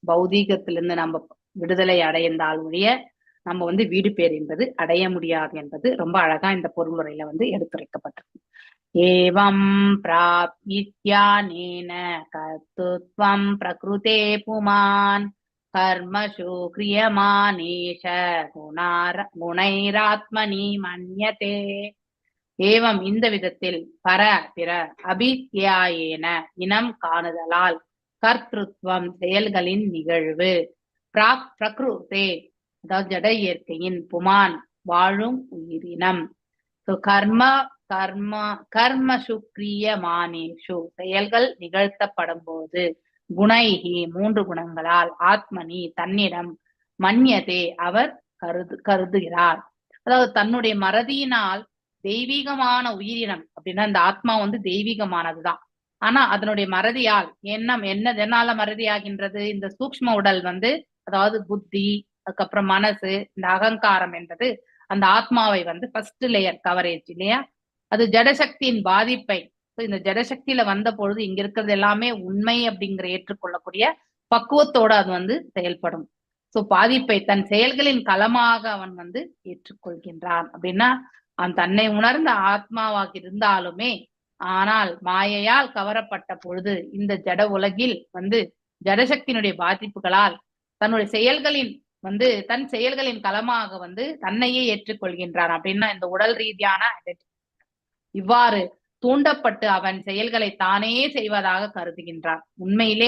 பௌதீகத்திலிருந்து நம்ம விடுதலை அடைந்தால் ஒழிய நம்ம வீடு பேர் என்பது அடைய முடியாது என்பது ரொம்ப அழகா இந்த பொருளுரையில எடுத்துரைக்கப்பட்டிருக்கு. ஏவம் பிராப்யித்யானேன கர்த்துத்வம் பிரகிருதே புமான் கர்மசு கிரியமானேஷ குணைராத்மனி மன்யதே. ஏவம் இந்த விதத்தில் பிற அபித்யாயேன இனம் காணுதலால் கர்த்திருவம் செயல்களின் நிகழ்வு பிரகிருதே அதாவது ஜட இயற்கையின் புமான் வாழும் உயிரினம் கர்மசு கிரியமானேஷு செயல்கள் நிகழ்த்தப்படும் போது குணைஹி 3 குணங்களால் ஆத்மனி தன்னிடம் மன்யதே அவர் கருதுகிறார். அதாவது தன்னுடைய மறதியினால் தெய்வீகமான உயிரினம் அப்படின்னா இந்த ஆத்மா தெய்வீகமானதுதான். ஆனா அதனுடைய மறதியால் எதனால மறதியாகின்றது? இந்த சூக்ஷ்ம உடல் அதாவது புத்தி, அதுக்கப்புறம் மனசு, இந்த அகங்காரம் என்பது அந்த ஆத்மாவை ஃபர்ஸ்ட் லேயர் கவரேஜ் இல்லையா, அது ஜடசக்தியின் பாதிப்பை. இந்த ஜடசக்தியில வந்த பொழுது இங்க இருக்கிறது எல்லாமே உண்மை அப்படிங்கிற ஏற்றுக்கொள்ளக்கூடிய பக்குவத்தோட அது செயல்படும். சோ பாதிப்பை தன் செயல்களின் களமாக அவன் ஏற்றுக்கொள்கின்றான். அப்படின்னா அவன் தன்னை உணர்ந்த ஆத்மாவாக இருந்தாலுமே ஆனால் மாயையால் கவரப்பட்ட பொழுது இந்த ஜட உலகில் ஜடசக்தியினுடைய பாதிப்புகளால் தன்னுடைய செயல்களின் தன் செயல்களின் களமாக தன்னையே ஏற்றுக்கொள்கின்றான். அப்படின்னா இந்த உடல் ரீதியான இவ்வாறு தூண்டப்பட்டு அவன் செயல்களை தானே செய்வதாக கருதுகின்றான். உண்மையிலே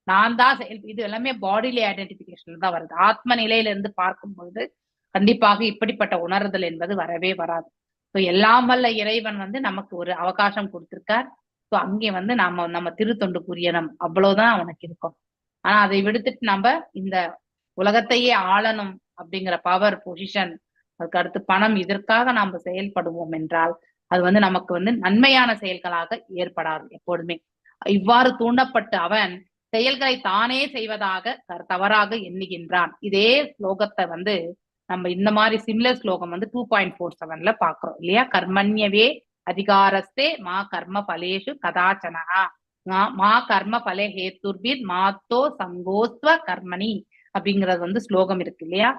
நான் தான் இது எல்லாமே பாடிலி ஐடென்டிபிகேஷன் தான் வருது. ஆத்ம நிலையிலிருந்து பார்க்கும் பொழுது கண்டிப்பாக இப்படிப்பட்ட உணர்தல் என்பது வரவே வராது. ஸோ எல்லாம் வல்ல இறைவன் நமக்கு ஒரு அவகாசம் கொடுத்திருக்கார். ஸோ அங்கே நம்ம திருத்தொண்டு புரியணும், அவ்வளவுதான் அவனுக்கு இருக்கும். ஆனா அதை விடுத்துட்டு நம்ம இந்த உலகத்தையே ஆளணும் அப்படிங்கிற பவர் பொசிஷன், அதுக்கு அடுத்து பணம், இதற்காக நாம செயல்படுவோம் என்றால் அது நமக்கு நன்மையான செயல்களாக ஏற்படாது எப்பொழுதுமே. இவ்வாறு தூண்டப்பட்டு அவன் செயல்களை தானே செய்வதாக தவறாக எண்ணுகின்றான். இதே ஸ்லோகத்தை நம்ம இந்த மாதிரி சிமிலர் ஸ்லோகம் 2.47ல பாக்குறோம் இல்லையா. கர்மண்யவே அதிகாரஸ்தே மா கர்ம பலேஷு கதாச்சனா மா கர்ம பலே ஹேத்துர்பிர் மாத்தோ சங்கோஸ்வ கர்மணி அப்படிங்கிறது ஸ்லோகம் இருக்கு இல்லையா.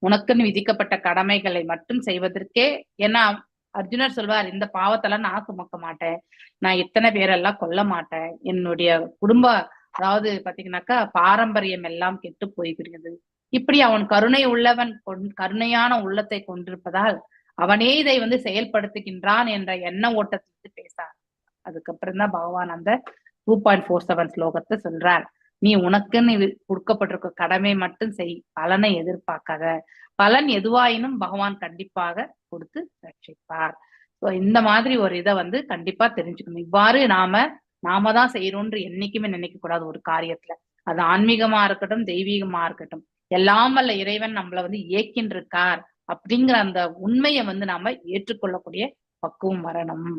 உனக்குன்னு விதிக்கப்பட்ட கடமைகளை மட்டும் செய்வதற்கே, ஏன்னா அர்ஜுனர் சொல்வார், இந்த பாவத்தெல்லாம் நான் சுமக்க மாட்டேன், நான் இத்தனை பேரெல்லாம் கொல்ல மாட்டேன், என்னுடைய குடும்ப அதாவது பாத்தீங்கன்னாக்கா பாரம்பரியம் எல்லாம் கெட்டு போய்கிறது. இப்படி அவன் கருணை உள்ளவன், கருணையான உள்ளத்தை கொண்டிருப்பதால் அவனே இதை செயல்படுத்துகின்றான் என்ற எண்ண ஓட்டத்திலிருந்து பேசார். அதுக்கப்புறம் தான் பகவான் அந்த 2.47 ஸ்லோகத்தை சொல்றார். நீ உனக்குன்னு கொடுக்கப்பட்டிருக்க கடமை மட்டும் செய், பலனை எதிர்பார்க்காத, பலன் எதுவாயினும் பகவான் கண்டிப்பாக கொடுத்து ரட்சிப்பார். ஸோ இந்த மாதிரி ஒரு இதை கண்டிப்பா தெரிஞ்சுக்கணும். இவ்வாறு நாம தான் செய்யறோம்னு என்னைக்குமே நினைக்க கூடாது ஒரு காரியத்துல. அது ஆன்மீகமா இருக்கட்டும், தெய்வீகமா இருக்கட்டும், எல்லாம் வல்ல இறைவன் நம்மள இயக்கின்றிருக்கார் அப்படிங்கிற அந்த உண்மையை நாம ஏற்றுக்கொள்ளக்கூடிய பக்குவம் வரணும்.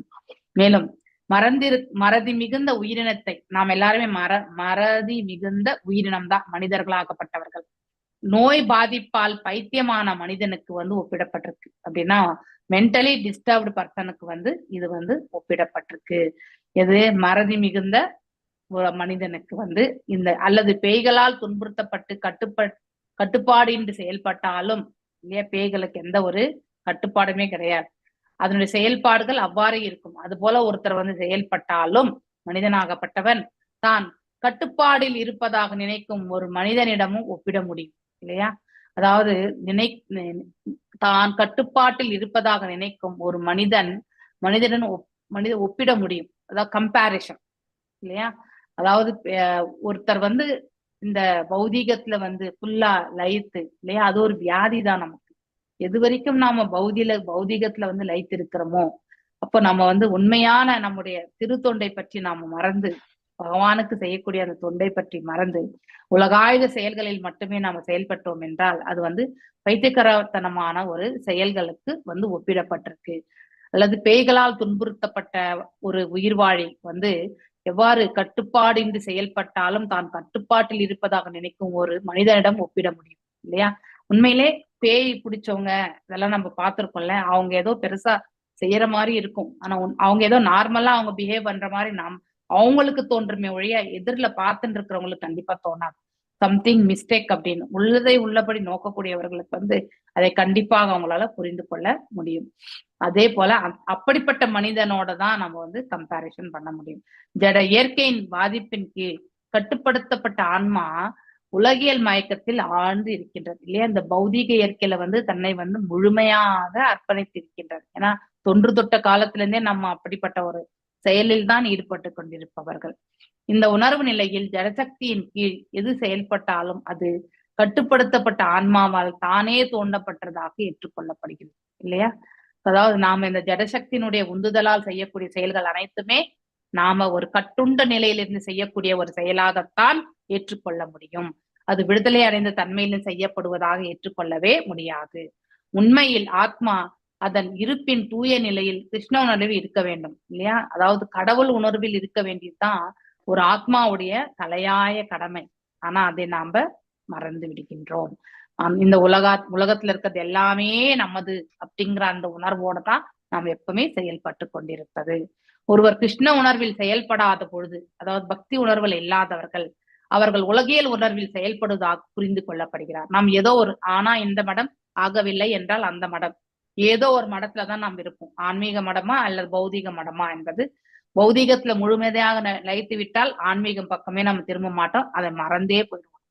மேலும் மறதி மிகுந்த உயிரினத்தை நாம் எல்லாருமே மறதி மிகுந்த உயிரினம் தான் மனிதர்களாகப்பட்டவர்கள். நோய் பாதிப்பால் பைத்தியமான மனிதனுக்கு ஒப்பிடப்பட்டிருக்கு. அப்படின்னா மென்டலி டிஸ்டர்ப்டு பர்சனுக்கு இது ஒப்பிடப்பட்டிருக்கு. எது மறதி மிகுந்த ஒரு மனிதனுக்கு இந்த அல்லது பேய்களால் துன்புறுத்தப்பட்டு கட்டுப்பாடின்றி செயல்பட்டாலும் இல்லையா, பேய்களுக்கு எந்த ஒரு கட்டுப்பாடுமே கிடையாது. அதனுடைய செயல்பாடுகள் அவ்வாறே இருக்கும். அது போல ஒருத்தர் வந்து செயல்பட்டாலும் மனிதனாகப்பட்டவன் தான் கட்டுப்பாடில் இருப்பதாக நினைக்கும் ஒரு மனிதனிடமும் ஒப்பிட முடியும் இல்லையா? அதாவது தான் கட்டுப்பாட்டில் இருப்பதாக நினைக்கும் ஒரு மனிதனுடன் ஒப்பிட முடியும். அதாவது கம்பேரிஷன் இல்லையா? அதாவது ஒருத்தர் வந்து இந்த பௌதீகத்துல வந்து ஃபுல்லா லயித்து இல்லையா, அது ஒரு வியாதி தான் நமக்கு. எது வரைக்கும் நாம பௌதீகத்துல வந்து லயித்து இருக்கிறோமோ அப்போ நம்ம வந்து உண்மையான நம்முடைய திருத்தொண்டை பற்றி நாம மறந்து, பகவானுக்கு செய்யக்கூடிய அந்த தொண்டை பற்றி மறந்து உலகாயுத செயல்களில் மட்டுமே நாம செயல்பட்டோம் என்றால் அது வந்து பைத்தியக்காரத்தனமான ஒரு செயல்களுக்கு வந்து ஒப்பிடப்பட்டிருக்கு. அல்லது பேய்களால் துன்புறுத்தப்பட்ட ஒரு உயிர்வாழி வந்து எவ்வாறு கட்டுப்பாடின்றி செயல்பட்டாலும் தான் கட்டுப்பாட்டில் இருப்பதாக நினைக்கும் ஒரு மனிதனிடம் ஒப்பிட முடியும் இல்லையா? உண்மையிலே பேய் பிடிச்சவங்க இதெல்லாம் நம்ம பார்த்திருக்கோம்ல, அவங்க ஏதோ பெருசா செய்யற மாதிரி இருக்கும். ஆனா அவங்க ஏதோ நார்மலா அவங்க பிஹேவ் பண்ற மாதிரி அவங்களுக்கு தோன்றுமே ஒழிய எதிரில பார்த்துட்டு இருக்கிறவங்களுக்கு கண்டிப்பா தோணாது. சம்திங் மிஸ்டேக் அப்படின்னு உள்ளதை உள்ளபடி நோக்கக்கூடியவர்களுக்கு வந்து அதை கண்டிப்பாக அவங்களால புரிந்து கொள்ள முடியும். அதே போல அப்படிப்பட்ட மனிதனோட தான் நம்ம வந்து கம்பேரிசன் பண்ண முடியும். ஜட இயற்கையின் பாதிப்பின் கீழ் கட்டுப்படுத்தப்பட்ட ஆன்மா உலகியல் மயக்கத்தில் ஆழ்ந்து இருக்கின்றது இல்லையா? இந்த பௌதீக இயற்கையில வந்து தன்னை வந்து முழுமையாக அர்ப்பணித்து இருக்கின்றது. ஏன்னா தொன்று தொட்ட காலத்துல இருந்தே நம்ம அப்படிப்பட்ட ஒரு செயலில் தான் ஈடுபட்டு கொண்டிருப்பவர்கள். இந்த உணர்வு நிலையில் ஜடசக்தியின் கீழ் எது செயல்பட்டாலும் அது கட்டுப்படுத்தப்பட்ட ஆன்மாவால் தானே தோண்டப்பட்டதாக ஏற்றுக்கொள்ளப்படுகிறது இல்லையா? அதாவது நாம இந்த ஜடசக்தியினுடைய உந்துதலால் செய்யக்கூடிய செயல்கள் அனைத்துமே நாம ஒரு கட்டுண்ட நிலையிலிருந்து செய்யக்கூடிய ஒரு செயலாகத்தான் ஏற்றுக்கொள்ள முடியும். அது விடுதலை அடைந்த தன்மையிலும் செய்யப்படுவதாக ஏற்றுக்கொள்ளவே முடியாது. உண்மையில் ஆத்மா அதன் இருப்பின் தூய நிலையில் கிருஷ்ண உணர்வில் இருக்க வேண்டும் இல்லையா? அதாவது கடவுள் உணர்வில் இருக்க வேண்டியதுதான் ஒரு ஆத்மாவுடைய தலையாய கடமை. ஆனா அதை நாம மறந்து விடுகின்றோம். இந்த உலகத்துல இருக்கிறது எல்லாமே நமது அப்படிங்கிற அந்த உணர்வோட தான் நாம் எப்பவுமே செயல்பட்டு கொண்டிருப்பது. ஒருவர் கிருஷ்ண உணர்வில் செயல்படாத பொழுது, அதாவது பக்தி உணர்வில் இல்லாதவர்கள் அவர்கள் உலகியல் உணர்வில் செயல்படுவதாக புரிந்து கொள்ளப்படுகிறார். நாம் ஏதோ ஒரு ஆனா இந்த மடம் ஆகவில்லை என்றால் அந்த மடம் ஏதோ ஒரு மடத்துலதான் நாம் இருப்போம். ஆன்மீக மடமா அல்லது பௌதீக மடமா என்பது, பௌதீகத்துல முழுமையாக லயித்து விட்டால் ஆன்மீகம் பக்கமே நம்ம திரும்ப மாட்டோம், அதை மறந்தே போயிடுவோம்.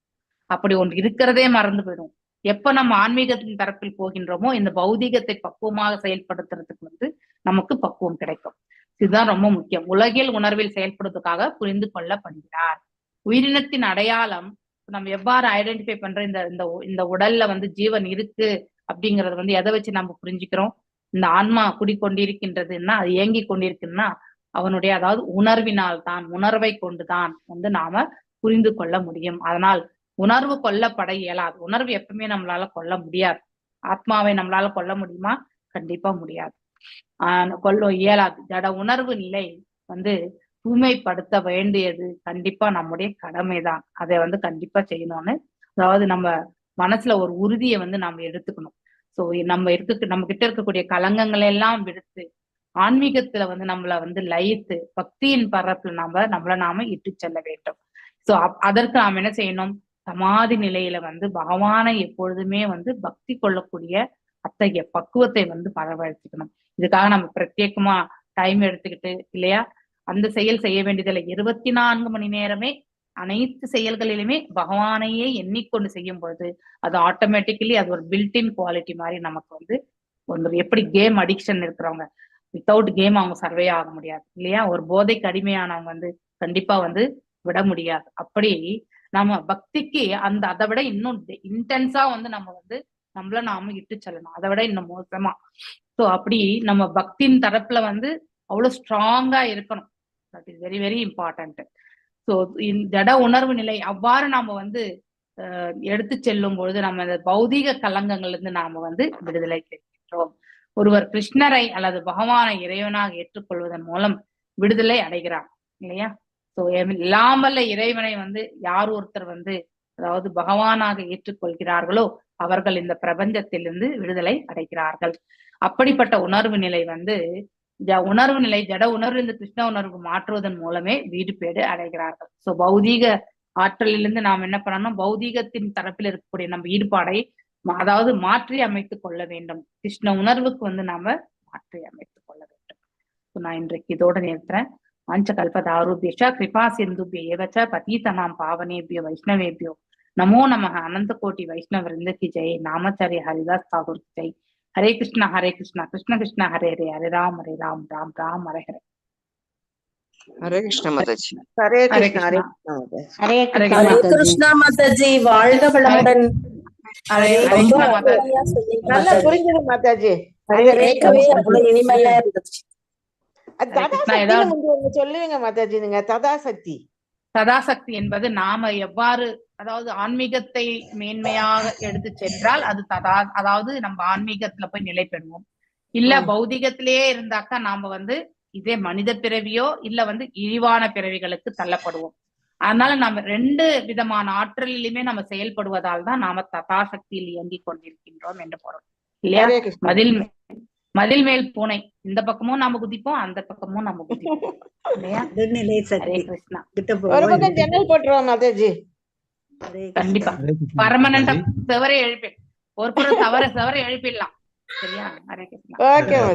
அப்படி ஒன்று இருக்கிறதே மறந்து போயிடும். எப்ப நம்ம ஆன்மீகத்தின் தரப்பில் போகின்றோமோ இந்த பௌதீகத்தை பக்குவமாக செயல்படுத்துறதுக்கு வந்து நமக்கு பக்குவம் கிடைக்கும். இதுதான் ரொம்ப முக்கியம். உலகில் உணர்வில் செயல்படுவதற்காக புரிந்து கொள்ளப்படுகிறார். உயிரினத்தின் அடையாளம் நம்ம எவ்வாறு ஐடென்டிஃபை பண்ற இந்த உடல்ல வந்து ஜீவன் இருக்கு அப்படிங்கறது வந்து எதை வச்சு நம்ம புரிஞ்சுக்கிறோம்? இந்த ஆன்மா குடிக்கொண்டிருக்கின்றதுன்னா அது இயங்கி கொண்டிருக்குன்னா அவனுடைய அதாவது உணர்வினால் தான், உணர்வை கொண்டுதான் வந்து நாம புரிந்து கொள்ள முடியும். அதனால் உணர்வு கொல்லப்பட இயலாது. உணர்வு எப்பவுமே நம்மளால கொல்ல முடியாது. ஆத்மாவை நம்மளால கொல்ல முடியுமா? கண்டிப்பா முடியாது. கொல்ல இயலாது. ஜட உணர்வு நிலை வந்து தூய்மைப்படுத்த வேண்டியது கண்டிப்பா நம்முடைய கடமைதான். அதை வந்து கண்டிப்பா செய்யணும்னு, அதாவது நம்ம மனசுல ஒரு உறுதியை வந்து நம்ம எடுத்துக்கணும். சோ நம்ம கிட்ட இருக்கக்கூடிய கலங்கங்களை எல்லாம் விடுத்து ஆன்மீகத்துல வந்து நம்மள வந்து லயித்து பக்தியின் பரப்புல நாம இட்டு செல்ல வேண்டும். சோ அதற்கு நாம் என்ன செய்யணும்? சமாதி நிலையில வந்து பகவானை எப்பொழுதுமே வந்து பக்தி கொள்ளக்கூடிய அத்தகைய பக்குவத்தை வந்து வரவழைச்சுக்கணும். இதுக்காக நம்ம பிரத்யேகமா டைம் எடுத்துக்கிட்டு இல்லையா அந்த செயல் செய்ய வேண்டியதில்லை. 24 மணி நேரமே அனைத்து செயல்களிலுமே பகவானையே எண்ணிக்கொண்டு செய்யும் பொழுது அது ஆட்டோமேட்டிக்கலி அது ஒரு பில்டின் குவாலிட்டி மாதிரி நமக்கு வந்து ஒன்று. எப்படி கேம் அடிக்ஷன் இருக்கிறவங்க வித்தவுட் கேம் அவங்க சர்வே ஆக முடியாது இல்லையா? ஒரு போதைக்கு அடிமையானவங்க வந்து கண்டிப்பா வந்து விட முடியாது. அப்படி நம்ம பக்திக்கு அதை விட இன்னும் இன்டென்ஸா வந்து நம்ம வந்து நாம இட்டு செல்லணும். அதை விட இன்னும் மோசமா. சோ அப்படி நம்ம பக்தியின் தரப்புல வந்து அவ்வளவு ஸ்ட்ராங்கா இருக்கணும். That is very very important. So ஜட உணர்வு நிலை அவ்வாறு நாம வந்து எடுத்து செல்லும் பொழுது நம்ம இந்த பௌதீக கலங்கங்கள்ல இருந்து நாம வந்து விடுதலை பெறுகின்றோம். ஒருவர் கிருஷ்ணரை அல்லது பகவானை இறைவனாக ஏற்றுக்கொள்வதன் மூலம் விடுதலை அடைகிறார் இல்லையா? ஸோ இல்லாமல்ல இறைவனை வந்து யார் ஒருத்தர் வந்து அதாவது பகவானாக ஏற்றுக்கொள்கிறார்களோ அவர்கள் இந்த பிரபஞ்சத்திலிருந்து விடுதலை அடைகிறார்கள். அப்படிப்பட்ட உணர்வு நிலை வந்து உணர்வு நிலை ஜட உணர்வு இந்த கிருஷ்ண உணர்வு மாற்றுவதன் மூலமே வீடுபேடு அடைகிறார்கள். சோ பௌதீக ஆற்றலிலிருந்து நாம் என்ன பண்ணணும்? பௌதீகத்தின் தரப்பில் இருக்கக்கூடிய நம்ம ஈடுபாடை அதாவது மாற்றி அமைத்து கொள்ள வேண்டும். கிருஷ்ண உணர்வுக்கு வந்து நாம மாற்றி அமைத்துக் கொள்ள வேண்டும். நான் இன்றைக்கு இதோட நிறுத்துறேன். மஞ்ச கல்பதாருபியஷ கிருபா சிந்துபிய ஏவச்ச பதீதனாம் பாவனேபியோ வைஷ்ணவேபியோ நமோ நமः. அனந்த கோட்டி வைஷ்ணவ விருந்த கி ஜெய். நாமச்சாரிய ஹரிதாஸ் தாகூர் கி ஜெய். ஹரே கிருஷ்ணா கிருஷ்ண கிருஷ்ண ஹரே ஹரே, ஹரே ராம் ராம் ராம் ஹரே ஹரே. ஹரே கிருஷ்ண மாதாஜி. ஹரே ஹரே கிருஷ்ணா ஹரே கிருஷ்ணா. கிருஷ்ணா மாதாஜி. ஹரே ஹரே கிருஷ்ணா கிருஷ்ணா. கிருஷ்ணா மாதாஜி, வாழ்க வளமுடன். ஹரே ரொம்ப கிருஷ்ணா மாதாஜி. அருமையா சொன்னீங்க நல்லா மாதாஜி. புரிஞ்சது மாதாஜி. அது கேட்கவே அவ்வளவு இனிமையா இருந்துச்சு. அது ஹரே ததா கிருஷ்ணா. சக்தின்னு ஏதாவது முந்தி ஒண்ணு சொல்லுவீங்க மாதாஜி, நீங்க ததா சக்தி. சதாசக்தி என்பது நாம எவ்வாறு, அதாவது ஆன்மீகத்தை மேன்மையாக எடுத்து சென்றால் அது அதாவது நம்ம ஆன்மீகத்துல போய் நிலை பெறுவோம். இல்ல பௌதிகத்திலேயே இருந்தாக்கா நாம இதே மனித பிறவியோ இல்ல இழிவான பிறவிகளுக்கு தள்ளப்படுவோம். அதனால நம்ம 2 விதமான ஆற்றலிலுமே நம்ம செயல்படுவதால் தான் நாம ததாசக்தியில் இயங்கிக் கொண்டிருக்கின்றோம் என்று பொருள் இல்லையா? ஹரே கிருஷ்ணா. மதில் மேல் பூனை, இந்த பக்கமும் நாம குதிப்போம், அந்த பக்கமும் நம்ம குதிப்போம் இல்லையா? நடுநிலை ஹரே சக்தி கிருஷ்ணா. கிட்ட ஒரு போவோம். பக்கம் ஜன்னல் போட்டுருவோம் மாதாஜி. ஹரே கண்டிப்பா கிருஷ்ணா. பர்மனண்டா செவரே எழுப்பி ஒரு புறம் சவர எழுப்பிடலாம். சரியா? ஹரே கிருஷ்ணா. ஓகே.